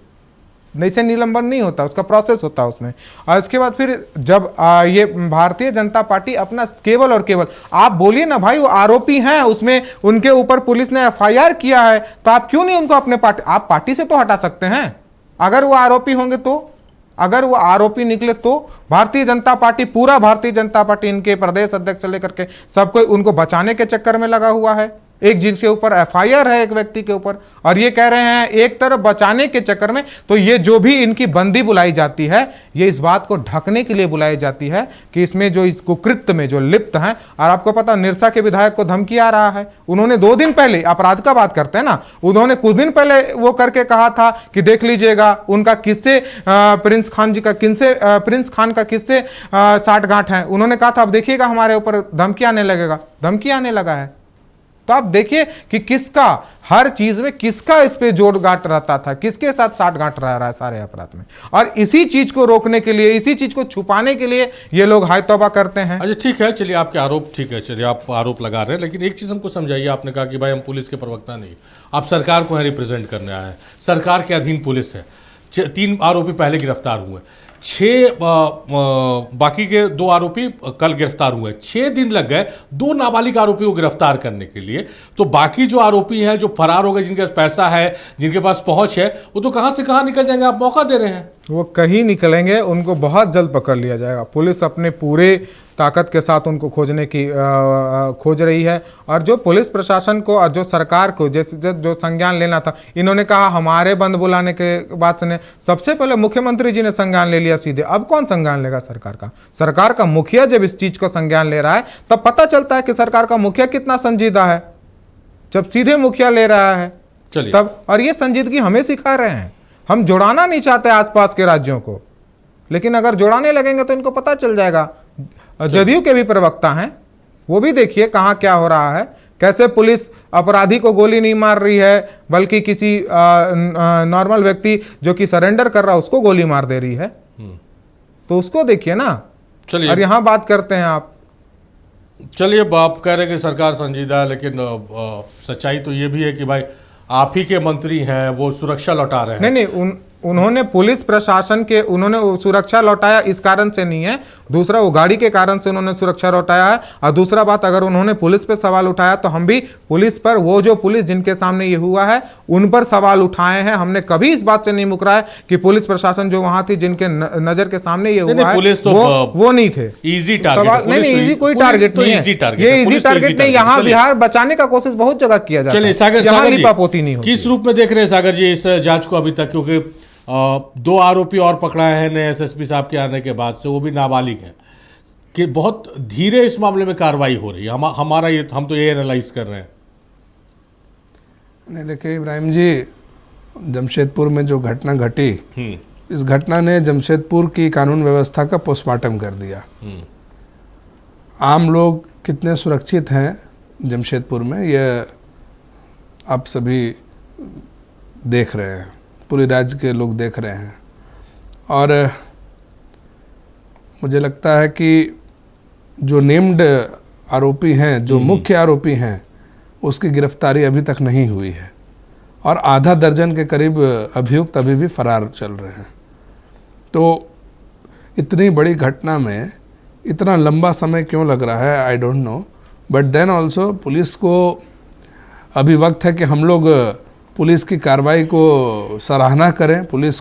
जैसे निलंबन नहीं होता, उसका प्रोसेस होता है उसमें। और इसके बाद फिर जब ये भारतीय जनता पार्टी अपना केवल और केवल, आप बोलिए ना भाई वो आरोपी हैं, उसमें उनके ऊपर पुलिस ने FIR किया है, तो आप क्यों नहीं उनको अपने पार्टी, आप पार्टी से तो हटा सकते हैं अगर वो आरोपी होंगे तो। अगर वो आरोपी निकले तो भारतीय जनता पार्टी, पूरा भारतीय जनता पार्टी, इनके प्रदेश अध्यक्ष से लेकर के सब कोई उनको बचाने के चक्कर में लगा हुआ है। एक जिसके ऊपर FIR है एक व्यक्ति के ऊपर, और ये कह रहे हैं एक तरफ बचाने के चक्कर में, तो ये जो भी इनकी बंदी बुलाई जाती है ये इस बात को ढकने के लिए बुलाई जाती है कि इसमें जो इस कुकृत्य में जो लिप्त हैं। और आपको पता निरसा के विधायक को धमकी आ रहा है, उन्होंने 2 दिन पहले, अपराध का बात करते हैं ना, उन्होंने कुछ दिन पहले वो करके कहा था कि देख लीजिएगा उनका किससे प्रिंस खान का किससे साठगांठ है। उन्होंने कहा था अब देखिएगा हमारे ऊपर धमकी आने लगेगा, धमकी आने लगा है। तो आप देखिए कि किसका हर चीज में किसका इस पे जोड़ गांठ रहता था, किसके साथ साठगांठ रह रहा है सारे अपराध में। और इसी चीज को रोकने के लिए, इसी चीज को छुपाने के लिए ये लोग हाय तौबा करते हैं। अच्छा ठीक है, चलिए आपके आरोप, ठीक है चलिए आप आरोप लगा रहे हैं, लेकिन एक चीज हमको समझाइए। आपने कहा कि भाई हम पुलिस के प्रवक्ता नहीं, आप सरकार को यहाँ रिप्रेजेंट करने आए हैं, सरकार के अधीन पुलिस है। 3 आरोपी पहले गिरफ्तार हुए, 6 बाकी के 2 आरोपी कल गिरफ्तार हुए। 6 दिन लग गए 2 नाबालिग आरोपी को गिरफ्तार करने के लिए। तो बाकी जो आरोपी हैं जो फरार हो गए, जिनके पास पैसा है, जिनके पास पहुंच है, वो तो कहां से कहां निकल जाएंगे, आप मौका दे रहे हैं। वो कहीं निकलेंगे, उनको बहुत जल्द पकड़ लिया जाएगा। पुलिस अपने पूरे ताकत के साथ उनको खोजने की खोज रही है। और जो पुलिस प्रशासन को और जो सरकार को जैसे जो संज्ञान लेना था, इन्होंने कहा हमारे बंद बुलाने के बाद से सबसे पहले मुख्यमंत्री जी ने संज्ञान ले लिया सीधे। अब कौन संज्ञान लेगा सरकार का? सरकार का मुखिया जब इस चीज को संज्ञान ले रहा है तब पता चलता है कि सरकार का मुखिया कितना संजीदा है, जब सीधे मुखिया ले रहा है तब। और ये संजीदगी हमें सिखा रहे हैं। हम जुड़ाना नहीं चाहते आसपास के राज्यों को, लेकिन अगर जुड़ाने लगेंगे तो इनको पता चल जाएगा। जदयू के भी प्रवक्ता हैं, वो भी देखिए कहां क्या हो रहा है, कैसे पुलिस अपराधी को गोली नहीं मार रही है, बल्कि किसी नॉर्मल व्यक्ति जो कि सरेंडर कर रहा है उसको गोली मार दे रही है। तो उसको देखिए ना। चलिए, और यहां बात करते हैं आप। चलिए, आप कह रहे हैं कि सरकार संजीदा है, लेकिन सच्चाई तो ये भी है कि भाई आप ही के मंत्री हैं, वो सुरक्षा लौटा रहे हैं। नहीं, उन्होंने पुलिस प्रशासन के, उन्होंने सुरक्षा लौटाया इस कारण से नहीं है, दूसरा वो गाड़ी के कारण से उन्होंने सुरक्षा लौटाया है। और दूसरा बात, अगर उन्होंने पुलिस पे सवाल उठाया तो हम भी पुलिस पर, वो जो पुलिस जिनके सामने ये हुआ है उन पर सवाल उठाए हैं। हमने कभी इस बात से नहीं मुकरा है कि पुलिस प्रशासन जो वहां थी, जिनके नजर के सामने ये हुआ है, पुलिस तो वो नहीं थे। इजी टारगेट नहीं, इजी कोई टारगेट नहीं है, ये इजी टारगेट नहीं। यहाँ बिहार बचाने का कोशिश बहुत जगह किया जाता है। चलिए सागर जी, किस रूप में देख रहे हैं सागर जी इस जांच को अभी तक? क्योंकि 2 आरोपी और पकड़ाए हैं ने SSP साहब के आने के बाद से, वो भी नाबालिग हैं, कि बहुत धीरे इस मामले में कार्रवाई हो रही है। हमारा ये, हम तो ये एनालाइज कर रहे हैं। नहीं देखिए इब्राहिम जी, जमशेदपुर में जो घटना घटी, इस घटना ने जमशेदपुर की कानून व्यवस्था का पोस्टमार्टम कर दिया। आम लोग कितने सुरक्षित हैं जमशेदपुर में, ये आप सभी देख रहे हैं, पूरे राज्य के लोग देख रहे हैं। और मुझे लगता है कि जो नेम्ड आरोपी हैं, जो मुख्य आरोपी हैं, उसकी गिरफ्तारी अभी तक नहीं हुई है। और आधा दर्जन के करीब अभियुक्त अभी भी फरार चल रहे हैं। तो इतनी बड़ी घटना में इतना लंबा समय क्यों लग रहा है, I don't know. But then also police को अभी वक्त है कि हम लोग पुलिस की कार्रवाई को सराहना करें, पुलिस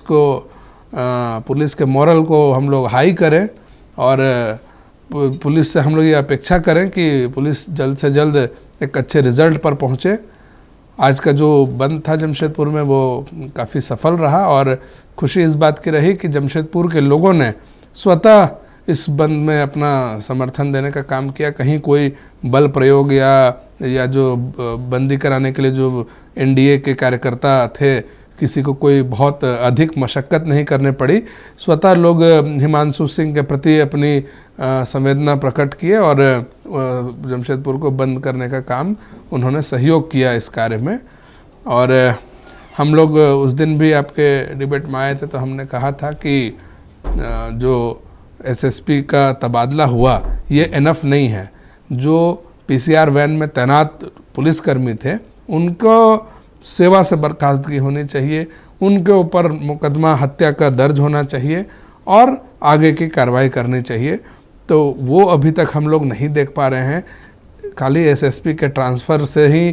के मॉरल को हम लोग हाई करें, और पुलिस से हम लोग ये अपेक्षा करें कि पुलिस जल्द से जल्द एक अच्छे रिजल्ट पर पहुँचे। आज का जो बंद था जमशेदपुर में, वो काफ़ी सफल रहा, और खुशी इस बात की रही कि जमशेदपुर के लोगों ने स्वतः इस बंद में अपना समर्थन देने का काम किया। कहीं कोई बल प्रयोग या जो बंदी कराने के लिए जो NDA के कार्यकर्ता थे, किसी को कोई बहुत अधिक मशक्क़त नहीं करने पड़ी। स्वतः लोग हिमांशु सिंह के प्रति अपनी संवेदना प्रकट किए और जमशेदपुर को बंद करने का काम उन्होंने सहयोग किया इस कार्य में। और हम लोग उस दिन भी आपके डिबेट में आए थे, तो हमने कहा था कि जो SSP का तबादला हुआ ये इनफ नहीं है। जो PCR वैन में तैनात पुलिसकर्मी थे, उनको सेवा से बर्खास्तगी होनी चाहिए, उनके ऊपर मुकदमा हत्या का दर्ज होना चाहिए और आगे की कार्रवाई करनी चाहिए। तो वो अभी तक हम लोग नहीं देख पा रहे हैं। खाली एसएसपी के ट्रांसफ़र से ही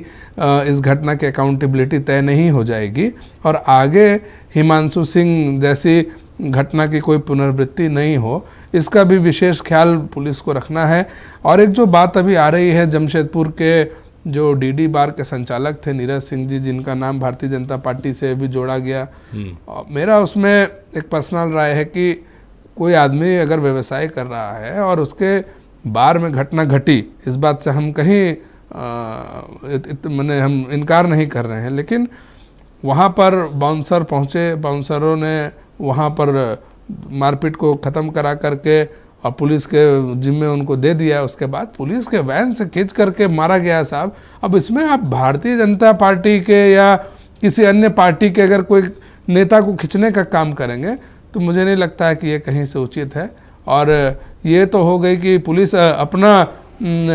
इस घटना की अकाउंटेबिलिटी तय नहीं हो जाएगी और आगे हिमांशु सिंह जैसी घटना की कोई पुनरावृत्ति नहीं हो, इसका भी विशेष ख्याल पुलिस को रखना है। और एक जो बात अभी आ रही है, जमशेदपुर के जो डीडी बार के संचालक थे नीरज सिंह जी, जिनका नाम भारतीय जनता पार्टी से भी जोड़ा गया, मेरा उसमें एक पर्सनल राय है कि कोई आदमी अगर व्यवसाय कर रहा है और उसके बार में घटना घटी, इस बात से हम कहीं मैंने हम इनकार नहीं कर रहे हैं, लेकिन वहाँ पर बाउंसर पहुँचे, बाउंसरों ने वहाँ पर मारपीट को ख़त्म करा करके और पुलिस के जिम्मे उनको दे दिया। उसके बाद पुलिस के वैन से खींच करके मारा गया साहब। अब इसमें आप भारतीय जनता पार्टी के या किसी अन्य पार्टी के अगर कोई नेता को खींचने का काम करेंगे तो मुझे नहीं लगता है कि ये कहीं से उचित है। और ये तो हो गई कि पुलिस अपना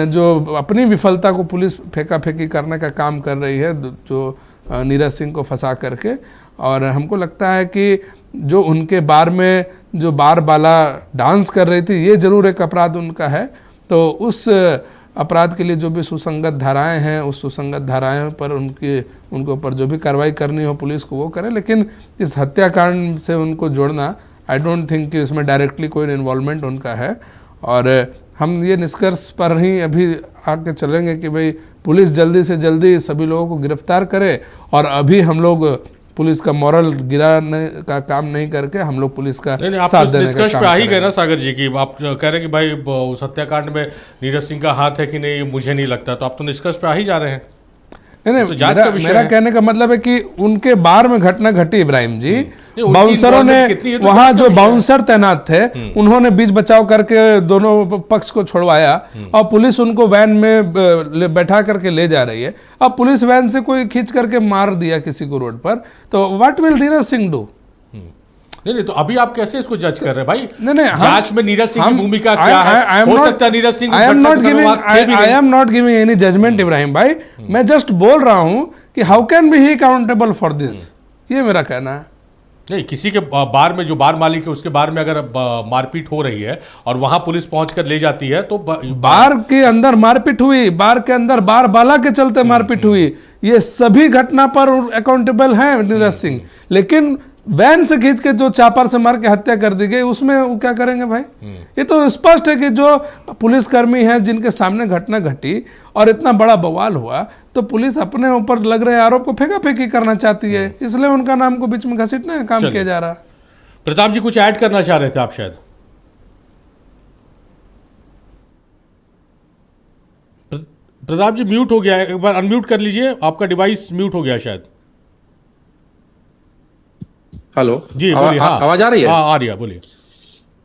जो अपनी विफलता को पुलिस फेंका फेंकी करने का काम कर रही है, जो नीरज सिंह को फंसा करके। और हमको लगता है कि जो उनके बार में जो बार बाला डांस कर रही थी, ये जरूर एक अपराध उनका है। तो उस अपराध के लिए जो भी सुसंगत धाराएं हैं, उस सुसंगत धाराएं पर उनके ऊपर जो भी कार्रवाई करनी हो पुलिस को वो करे। लेकिन इस हत्याकांड से उनको जोड़ना, आई डोंट थिंक कि इसमें डायरेक्टली कोई इन्वॉल्वमेंट उनका है। और हम ये निष्कर्ष पर ही अभी आके चलेंगे कि भाई पुलिस जल्दी से जल्दी सभी लोगों को गिरफ्तार करे। और अभी हम लोग पुलिस का मॉरल गिराने का काम नहीं करके हम लोग पुलिस का साथ देने का निष्कर्ष काम पे आ ही गए ना करेंगे। सागर जी की आप कह रहे हैं कि भाई उस हत्याकांड में नीरज सिंह का हाथ है कि नहीं, मुझे नहीं लगता। तो आप तो निष्कर्ष पे आ ही जा रहे हैं। नहीं, तो जांच का विषय मेरा है। कहने का मतलब है कि उनके बार में घटना घटी इब्राहिम जी, उनकी बाउंसरों ने involvement कितनी है तो वहां जांच का जो विषय है। बाउंसर तैनात थे उन्होंने बीच बचाव करके दोनों पक्ष को छुड़वाया और पुलिस उनको वैन में बैठा करके ले जा रही है। अब पुलिस वैन से कोई खींच करके मार दिया किसी को रोड पर, तो what will Neeraj Singh do? नहीं, तो अभी आप कैसे इसको जज कर रहे हैं भाई? नहीं, जांच में नीरज सिंह की भूमिका क्या है? हो सकता है Neeraj Singh I am not giving any judgement Ibrahim भाई। मैं जस्ट बोल रहा हूं कि how can be he accountable for this, ये मेरा कहना है। नहीं, किसी के बार में जो बार मालिक है उसके बार में अगर मारपीट हो रही है और वहां पुलिस पहुंचकर ले जाती है तो बार के अंदर मारपीट हुई, बार के अंदर बार बाला के चलते मारपीट हुई, ये सभी घटना पर अकाउंटेबल है नीरज सिंह। लेकिन वैन से खींच के जो चापर से मार के हत्या कर दी गई, उसमें वो क्या करेंगे भाई? ये तो स्पष्ट है कि जो पुलिसकर्मी हैं जिनके सामने घटना घटी और इतना बड़ा बवाल हुआ, तो पुलिस अपने ऊपर लग रहे आरोप को फेंका फेंकी करना चाहती है, इसलिए उनका नाम को बीच में घसीटने का काम किया जा रहा है। प्रताप जी कुछ ऐड करना चाह रहे थे आप शायद। प्रताप जी म्यूट हो गया है, एक बार अनम्यूट कर लीजिए, आपका डिवाइस म्यूट हो गया शायद। हेलो जी बोलिए। हाँ, आवाज आ रही है? हाँ, आ रही है, बोलिए।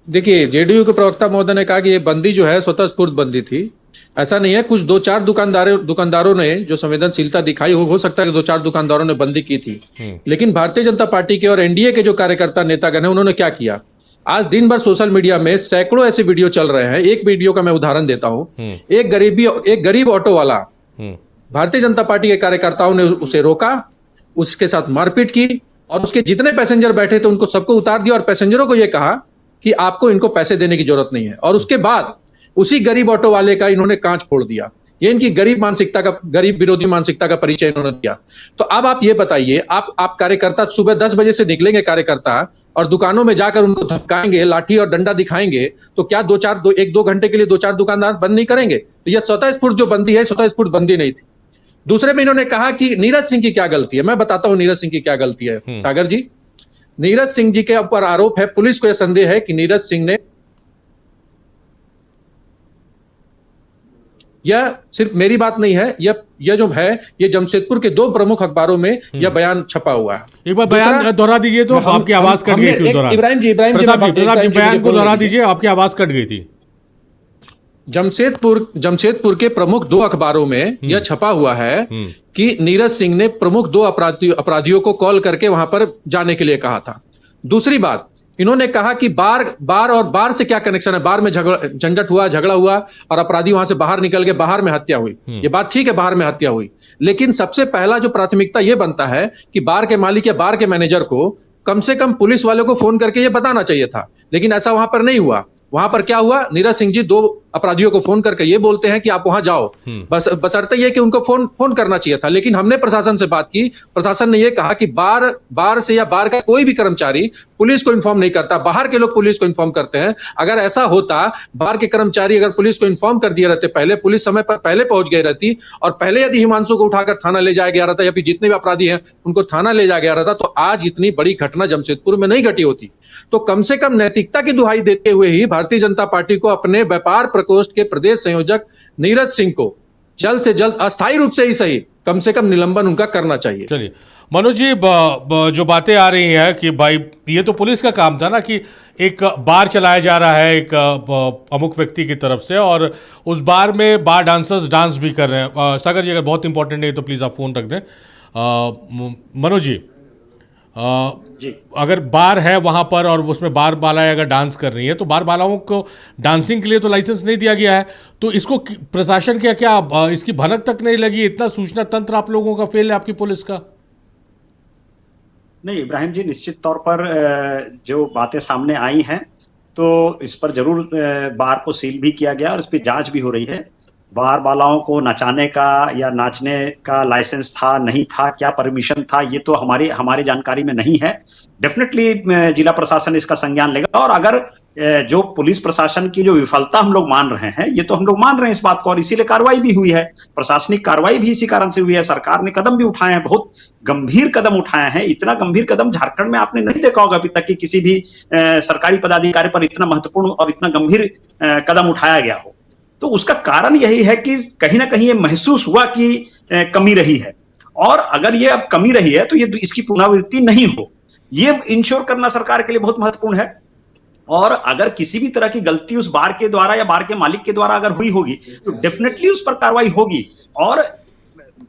देखिए, जेडीयू के प्रवक्ता महोदय ने कहा कि ये बंदी जो है स्वतःस्फूर्त बंदी थी। ऐसा नहीं है, कुछ 2-4 दुकानदारों ने जो संवेदनशीलता दिखाई, हो सकता है कि 2-4 दुकानदारों ने बंदी की थी। लेकिन भारतीय जनता पार्टी के और एनडीए के जो कार्यकर्ता नेतागण है, उन्होंने क्या किया? आज दिन भर सोशल मीडिया में सैकड़ों ऐसे वीडियो चल रहे हैं। एक वीडियो का मैं उदाहरण देता हूं। एक गरीब ऑटो वाला भारतीय जनता पार्टी के कार्यकर्ताओं ने उसे रोका, उसके साथ मारपीट की और उसके जितने पैसेंजर बैठे थे उनको सबको उतार दिया और पैसेंजरों को यह कहा कि आपको इनको पैसे देने की जरूरत नहीं है। और उसके बाद उसी गरीब ऑटो वाले का इन्होंने कांच फोड़ दिया। ये इनकी गरीब विरोधी मानसिकता का परिचय इन्होंने दिया। तो अब आप ये बताइए, आप कार्यकर्ता सुबह 10 बजे से निकलेंगे कार्यकर्ता और दुकानों में जाकर उनको धमकाएंगे, लाठी और डंडा दिखाएंगे, तो क्या 1-2 घंटे के लिए 2-4 दुकानदार बंद नहीं करेंगे? तो यह स्वतःस्फूर्त जो बंदी है, स्वतःस्फूर्त बंदी नहीं थी। दूसरे में इन्होंने कहा कि नीरज सिंह की क्या गलती है। मैं बताता हूं नीरज सिंह की क्या गलती है। सागर जी, नीरज सिंह जी के ऊपर आरोप है, पुलिस को यह संदेह है कि नीरज सिंह ने, यह सिर्फ मेरी बात नहीं है, यह जो है ये जमशेदपुर के 2 प्रमुख अखबारों में यह बयान छपा हुआ है। एक बार बयान दोहरा दीजिए तो आपकी आवाज कट गई थी उस दौरान। इब्राहिम जी बयान को दोहरा दीजिए, आपकी आवाज कट गई थी। जमशेदपुर के प्रमुख 2 अखबारों में यह छपा हुआ है कि नीरज सिंह ने प्रमुख 2 अपराधियों को कॉल करके वहां पर जाने के लिए कहा था। दूसरी बात, इन्होंने कहा कि बार और बार से क्या कनेक्शन है, बार में झंझट हुआ, झगड़ा हुआ और अपराधी वहां से बाहर निकल गए, बाहर में हत्या हुई। ये बात ठीक है, बाहर में हत्या हुई, लेकिन सबसे पहला जो प्राथमिकता ये बनता है कि बार के मालिक या बार के मैनेजर को कम से कम पुलिस वालों को फोन करके ये बताना चाहिए था, लेकिन ऐसा वहां पर नहीं हुआ। वहां पर क्या हुआ, नीरज सिंह जी 2 अपराधियों को फोन करके ये बोलते हैं कि आप वहां जाओ, बशर्ते ये कि उनको फोन करना चाहिए था। लेकिन हमने प्रशासन से बात की, प्रशासन ने ये कहा कि बार से या बार का कोई भी कर्मचारी पुलिस को इन्फॉर्म नहीं करता, बाहर के लोग पुलिस को इन्फॉर्म करते हैं। अगर ऐसा होता, बार के कर्मचारी अगर पुलिस को इन्फॉर्म कर दिए रहते पहले, पुलिस समय पर पहले पहुंच गई रहती और पहले यदि हिमांशु को उठाकर थाना ले जाया गया रहता या फिर जितने भी अपराधी हैं उनको थाना ले जाया गया रहता, तो आज इतनी बड़ी घटना जमशेदपुर में नहीं घटी होती। तो कम से कम नैतिकता की दुहाई देते हुए ही भारतीय जनता पार्टी को अपने व्यापार प्रकोष्ठ के प्रदेश संयोजक नीरज सिंह को जल्द से जल्द अस्थायी रूप से ही सही कम से कम निलंबन उनका करना चाहिए। चलिए मनोज जी, जो बातें आ रही हैं कि भाई ये तो पुलिस का काम था ना कि एक बार चलाया जा रहा है एक अमुक व्यक्ति की तरफ से और उस बार में बार डांसर्स डांस भी कर रहे हैं। सागर जी, अगर बहुत इंपॉर्टेंट नहीं तो प्लीज़ आप फ़ोन रख दें। मनोज जी, अगर बार है वहां पर और उसमें बार बालाएं अगर डांस कर रही है तो बार बालाओं को डांसिंग के लिए तो लाइसेंस नहीं दिया गया है, तो इसको प्रशासन क्या इसकी भनक तक नहीं लगी? इतना सूचना तंत्र आप लोगों का फेल है, आपकी पुलिस का? नहीं इब्राहिम जी, निश्चित तौर पर जो बातें सामने आई हैं तो इस पर जरूर बार को सील भी किया गया और इस पर जांच भी हो रही है। बार बालाओं को नचाने का या नाचने का लाइसेंस था नहीं था, क्या परमिशन था, ये तो हमारी जानकारी में नहीं है। डेफिनेटली जिला प्रशासन इसका संज्ञान लेगा और अगर जो पुलिस प्रशासन की जो विफलता हम लोग मान रहे हैं, ये तो हम लोग मान रहे हैं इस बात को और इसीलिए कार्रवाई भी हुई है, प्रशासनिक कार्रवाई भी इसी कारण से हुई है। सरकार ने कदम भी उठाए हैं, बहुत गंभीर कदम उठाए हैं। इतना गंभीर कदम झारखंड में आपने नहीं देखा होगा अभी तक कि किसी भी सरकारी पदाधिकारी पर इतना महत्वपूर्ण और इतना गंभीर कदम उठाया गया हो। तो उसका कारण यही है कि कहीं ना कहीं ये महसूस हुआ कि कमी रही है और अगर ये अब कमी रही है तो ये इसकी पुनरावृत्ति नहीं हो, ये इंश्योर करना सरकार के लिए बहुत महत्वपूर्ण है। और अगर किसी भी तरह की गलती उस बार के द्वारा या बार के मालिक के द्वारा अगर हुई होगी तो डेफिनेटली उस पर कार्रवाई होगी। और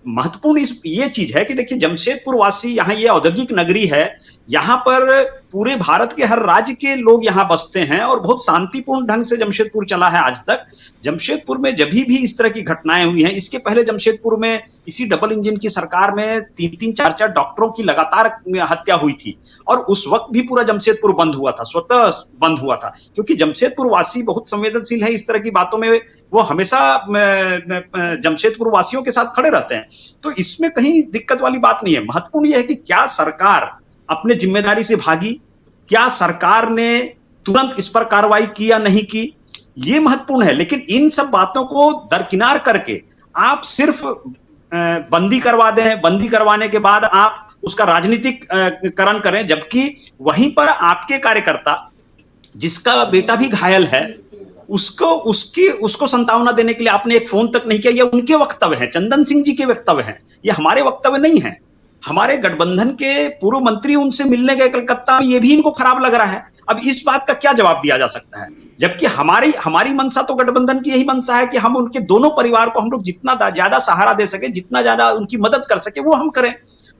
महत्वपूर्ण ये चीज है कि देखिए, जमशेदपुर वासी, यहाँ ये औद्योगिक नगरी है, यहाँ पर पूरे भारत के हर राज्य के लोग यहाँ बसते हैं और बहुत शांतिपूर्ण ढंग से जमशेदपुर चला है आज तक। जमशेदपुर में जब भी इस तरह की घटनाएं हुई हैं, इसके पहले जमशेदपुर में इसी डबल इंजन की सरकार में 3-3, 4-4 डॉक्टरों की लगातार हत्या हुई थी और उस वक्त भी पूरा जमशेदपुर बंद हुआ था, स्वतः बंद हुआ था, क्योंकि जमशेदपुर वासी बहुत संवेदनशील है इस तरह की बातों में, वो हमेशा जमशेदपुर वासियों के साथ खड़े रहते हैं। तो इसमें कहीं दिक्कत वाली बात नहीं है। महत्वपूर्ण यह है कि क्या सरकार अपने जिम्मेदारी से भागी, क्या सरकार ने तुरंत इस पर कार्रवाई की या नहीं की, ये महत्वपूर्ण है। लेकिन इन सब बातों को दरकिनार करके आप सिर्फ बंदी करवा दें, बंदी करवाने के बाद आप उसका राजनीतिक करण करें, जबकि वहीं पर आपके कार्यकर्ता जिसका बेटा भी घायल है उसको सांत्वना देने के लिए आपने एक फोन तक नहीं किया। ये उनके वक्तव्य हैं, चंदन सिंह जी के वक्तव्य हैं, ये हमारे वक्तव्य नहीं है। हमारे गठबंधन के पूर्व मंत्री उनसे मिलने गए कलकत्ता में, ये भी इनको खराब लग रहा है। अब इस बात का क्या जवाब दिया जा सकता है, जबकि हमारी मंशा तो गठबंधन की यही मंशा है कि हम उनके दोनों परिवार को हम लोग जितना ज्यादा सहारा दे सके, जितना ज्यादा उनकी मदद कर सके वो हम करें।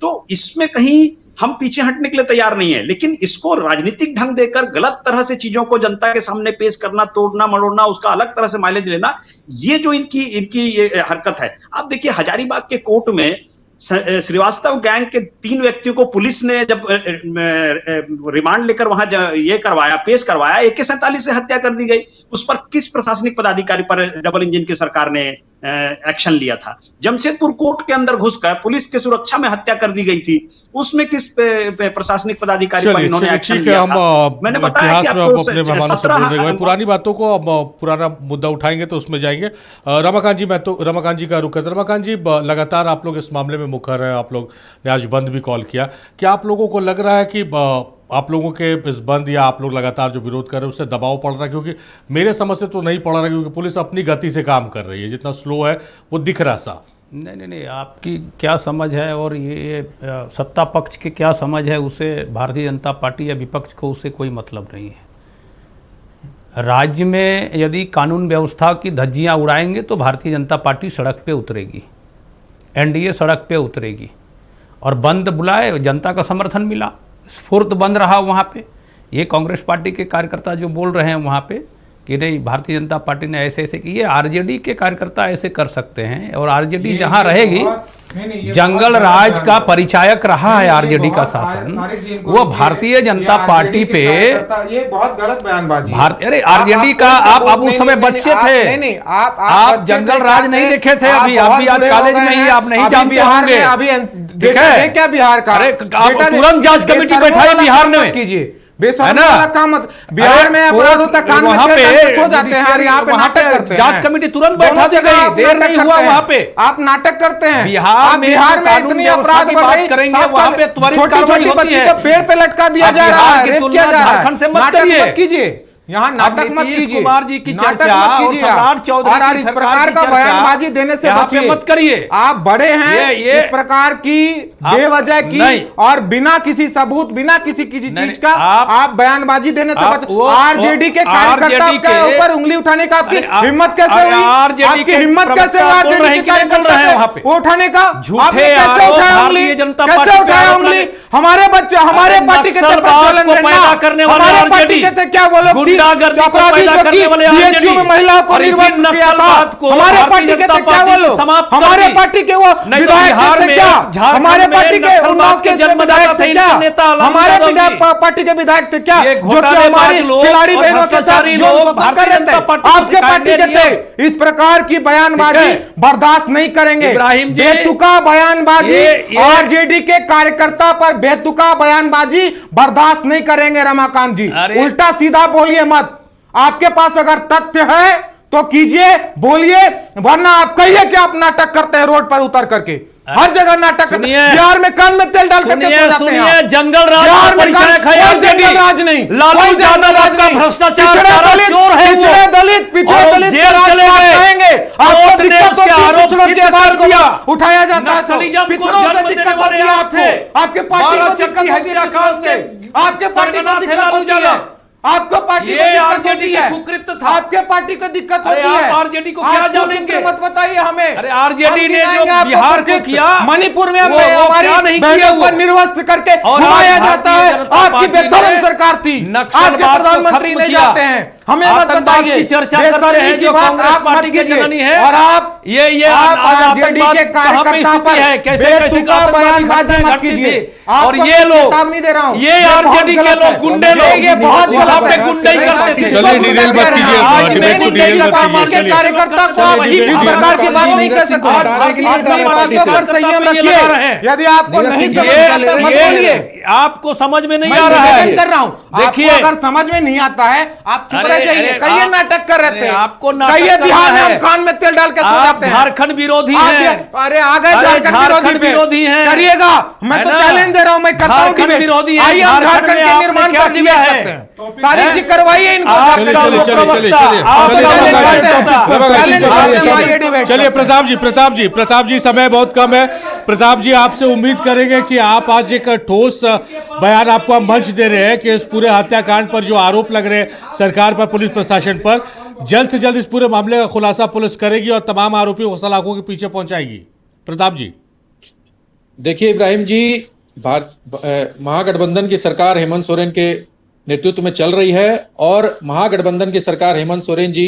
तो इसमें कहीं हम पीछे हटने के लिए तैयार नहीं है, लेकिन इसको राजनीतिक ढंग देकर गलत तरह से चीजों को जनता के सामने पेश करना, तोड़ना मरोड़ना, उसका अलग तरह से माइलेज लेना, ये जो इनकी ये हरकत है। आप देखिए, हजारीबाग के कोर्ट में श्रीवास्तव गैंग के 3 व्यक्तियों को पुलिस ने जब रिमांड लेकर वहां ये करवाया, पेश करवाया, AK-47 से हत्या कर दी गई। उस पर किस प्रशासनिक पदाधिकारी पर डबल इंजन की सरकार ने एक्शन लिया था? जमशेदपुर कोर्ट के अंदर घुसकर पुलिस के सुरक्षा में हत्या कर दी गई थी, उसमें किस प्रशासनिक पदाधिकारी पर इन्होंने एक्शन लिया था? मैंने बताया कि आपको पुरानी बातों को अब पुराना मुद्दा उठाएंगे तो उसमें जाएंगे। रमाकांत जी का रुख है। रमाकांत जी, लगातार आप लोग इस मामले में मुखर हैं, आप लोग ने आज बंद भी कॉल किया। क्या आप लोगों को लग रहा है कि आप लोगों के इस बंद या आप लोग लगातार जो विरोध कर रहे हैं उससे दबाव पड़ रहा है? क्योंकि मेरे समझ से तो नहीं पड़ रहा, क्योंकि पुलिस अपनी गति से काम कर रही है, जितना स्लो है वो दिख रहा साफ। नहीं, आपकी क्या समझ है और ये सत्ता पक्ष की क्या समझ है, उसे भारतीय जनता पार्टी या विपक्ष को उससे कोई मतलब नहीं है। राज्य में यदि कानून व्यवस्था की धज्जियां उड़ाएंगे तो भारतीय जनता पार्टी सड़क पे उतरेगी, NDA सड़क पे उतरेगी। और बंद बुलाए, जनता का समर्थन मिला, स्फूर्त बंद रहा वहाँ पे। ये कांग्रेस पार्टी के कार्यकर्ता जो बोल रहे हैं वहाँ पे कि नहीं भारतीय जनता पार्टी ने ऐसे ऐसे की, ये आरजेडी के कार्यकर्ता ऐसे कर सकते हैं। और आरजेडी जहाँ रहेगी, जंगल राज का परिचायक रहा है आरजेडी का शासन, वो भारतीय जनता पार्टी पे ये बहुत गलत बयानबाजी। अरे आरजेडी का आप अब उस समय बच्चे थे, नहीं आप जंगल राज नहीं देखे थे अभी आज कॉलेज में ही आप नहीं जानते होंगे। अभी क्या बिहार का, अरे आप तुरंत जांच कमेटी बैठाई बिहार में कीजिए, वाला काम मत। बिहार में अपराध होता कान में तेल सो जाते हैं, यहाँ पे नाटक करते हैं। जांच कमेटी तुरंत बैठा दी गई, देर नहीं हुआ वहाँ पे। आप नाटक करते हैं। बिहार में इतनी अपराध बढ़ रही करेंगे, वहाँ पे त्वरित कार्रवाई होती है। पेड़ पे लटका दिया जा रहा है, रेप किया जा रहा है। झारखंड से मत कीजिए, यहाँ नाटक मत कीजिए, कुमार जी की चर्चा और सम्राट चौधरी और इस प्रकार का बयानबाजी देने से बचिए, मत करिए। आप बड़े हैं, इस प्रकार की बेवजह की और बिना किसी सबूत, बिना किसी चीज का आप बयानबाजी देने से बचिए। आरजेडी के कार्यकर्ता के ऊपर उंगली उठाने का आपकी हिम्मत कैसे हुई? आपकी हिम्मत कैसे हुई आरजेडी के कार्यकर्ता को उठाने का? आपने कैसे उठाया उंगली? कैसे उठाया उंगली? हमारे बच्चे, हमारे पार्टी के हमारे पार्टी के क्या वो लोग में महिलाओं को निर्वाचित किया था, हमारे पार्टी के क्या वो लोग, हमारे पार्टी के वो विधायक थे क्या? हमारे पार्टी के उन्नाव के विधायक थे क्या? हमारे पार्टी के विधायक थे क्या? जो कि हमारी खिलाड़ी बहनों के साथ कर रहे थे, आपके पार्टी के थे। इस प्रकार की बयानबाजी बर्दाश्त नहीं करेंगे। बेतुका बयानबाजी, आरजेडी के कार्यकर्ता पर बेतुका बयानबाजी बर्दाश्त नहीं करेंगे रमाकांत जी। उल्टा सीधा बोलिए मत, आपके पास अगर तथ्य है तो कीजिए, बोलिए, वरना आप कहिए कि आप नाटक करते हैं रोड पर उतर करके। हर जगह नाटक करते हैं। बिहार में कान में तेल डाल करके सो जाते हैं। जंगल राज का परिचायक है आरजेडी, जंगल राज नहीं, लालू यादव का भ्रष्टाचार चोर है, पिछड़े दलित के राज आएंगे। आपको दिक्कत होती है, पिछड़ों के बारे को उठाया जाता है, पिछड़ों से दिक्कत होती है आपको, आपके पार्टी को दिक्कत होती है पिछड़ों से, आपके पार्टी को दिक्कत होती है, आपको पार्टी को दिक्कत होती है, कुकृत्य था, आपके पार्टी को दिक्कत होती है। आरजेडी को क्या जानेंगे, मत बताइए हमें। अरे आरजेडी ने जो बिहार को किया, मणिपुर में हमारी बहनों को निर्वस्त्र करके घुमाया जाता है, आपकी बेशरम सरकार थी, आपके प्रधानमंत्री नहीं जाते हैं। हमें मत बताइए, चर्चा करते हैं जो कांग्रेस पार्टी के जननी है, और आप आरजेडी के कार्यकर्ता पर बेतुका बयानबाजी मत कीजिए। और ये लोग, चेतावनी दे रहा हूं, ये आरजेडी के लोग गुंडे लोग, ये बहुत पे गुंडे करते थे। कार्यकर्ता को आप इस प्रकार की बात नहीं कर सकते। अपनी बातों पर संयम रखिए। यदि आपको नहीं समझ आता मत बोलिए, आपको समझ में नहीं आ रहा है, कर रहा हूं। देखिए, अगर समझ में नहीं आता है आप चुप रह जाइए, कहिए नाटक कर रहे थे, आपको कहिए बिहार में हम कान में तेल डाल के सो जाते हैं, झारखंड विरोधी हैं। अरे आ गए झारखंड विरोधी हैं, करिएगा, मैं तो चैलेंज दे रहा हूं, मैं करता हूं डिबेट। आइए हम झारखंड के निर्माण पर डिबेट करते हैं, सारी चीज करवाइए इनको। चलिए प्रताप जी समय बहुत कम है। प्रताप जी, आपसे उम्मीद करेंगे कि आप आज एक ठोस बयान, आपको हम मंच दे रहे हैं कि इस पूरे हत्याकांड पर जो आरोप लग रहे हैं सरकार पर, पुलिस प्रशासन पर, जल्द से जल्द इस पूरे मामले का खुलासा पुलिस करेगी और तमाम आरोपियों को सलाखों के पीछे पहुंचाएगी। प्रताप जी देखिए इब्राहिम जी, महागठबंधन की सरकार हेमंत सोरेन के नेतृत्व में चल रही है और महागठबंधन की सरकार हेमंत सोरेन जी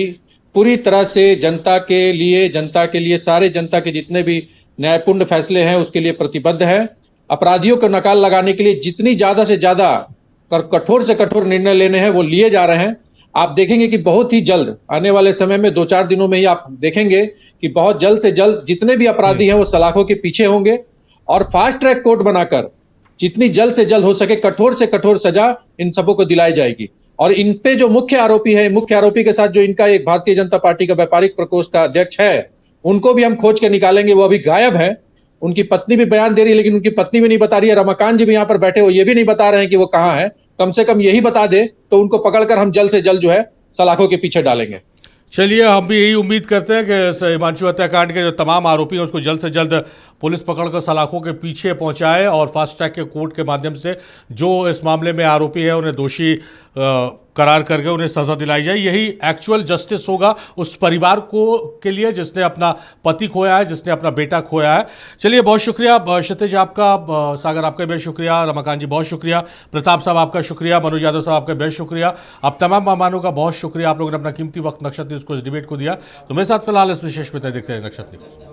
पूरी तरह से जनता के लिए सारे जनता के जितने भी न्यायपूर्ण फैसले हैं उसके लिए प्रतिबद्ध है। अपराधियों को नकाल लगाने के लिए जितनी ज्यादा से ज्यादा कठोर से कठोर निर्णय लेने हैं वो लिए जा रहे हैं। आप देखेंगे कि बहुत ही जल्द आने वाले समय में 2-4 दिनों में ही आप देखेंगे कि बहुत जल्द से जल्द जितने भी अपराधी हैं वो सलाखों के पीछे होंगे और फास्ट ट्रैक कोर्ट बनाकर जितनी जल्द से जल्द हो सके कठोर से कठोर सजा इन सबों को दिलाई जाएगी। और इन पे जो मुख्य आरोपी के साथ जो इनका एक भारतीय जनता पार्टी का व्यापारिक प्रकोष्ठ का अध्यक्ष है, उनको भी हम खोज के निकालेंगे। वो अभी गायब है, उनकी पत्नी भी बयान दे रही है लेकिन उनकी पत्नी भी नहीं बता रही है। रमाकांत जी भी यहाँ पर बैठे हो, ये भी नहीं बता रहे हैं कि वो कहाँ है। कम से कम यही बता दे तो उनको पकड़कर हम जल्द से जल्द जो है सलाखों के पीछे डालेंगे। चलिए, हम भी यही उम्मीद करते हैं कि हिमांशु हत्याकांड के जो तमाम आरोपी हैं उसको जल्द से जल्द पुलिस पकड़कर सलाखों के पीछे पहुंचाए और फास्ट ट्रैक के कोर्ट के माध्यम से जो इस मामले में आरोपी है उन्हें दोषी करार करके उन्हें सजा दिलाई जाए। यही एक्चुअल जस्टिस होगा उस परिवार को के लिए जिसने अपना पति खोया है, जिसने अपना बेटा खोया है। चलिए, बहुत शुक्रिया क्षितिज आपका, सागर आपका बेहद शुक्रिया, रमाकांत जी बहुत शुक्रिया, प्रताप साहब आपका शुक्रिया, मनोज यादव साहब आपका बेहद शुक्रिया, आप तमाम मेहमानों का बहुत शुक्रिया। आप लोगों ने अपना कीमती वक्त नक्षत्र न्यूज़ को इस डिबेट को दिया। तो मेरे साथ फिलहाल इस विशेष में देखते हैं नक्षत्र न्यूज़।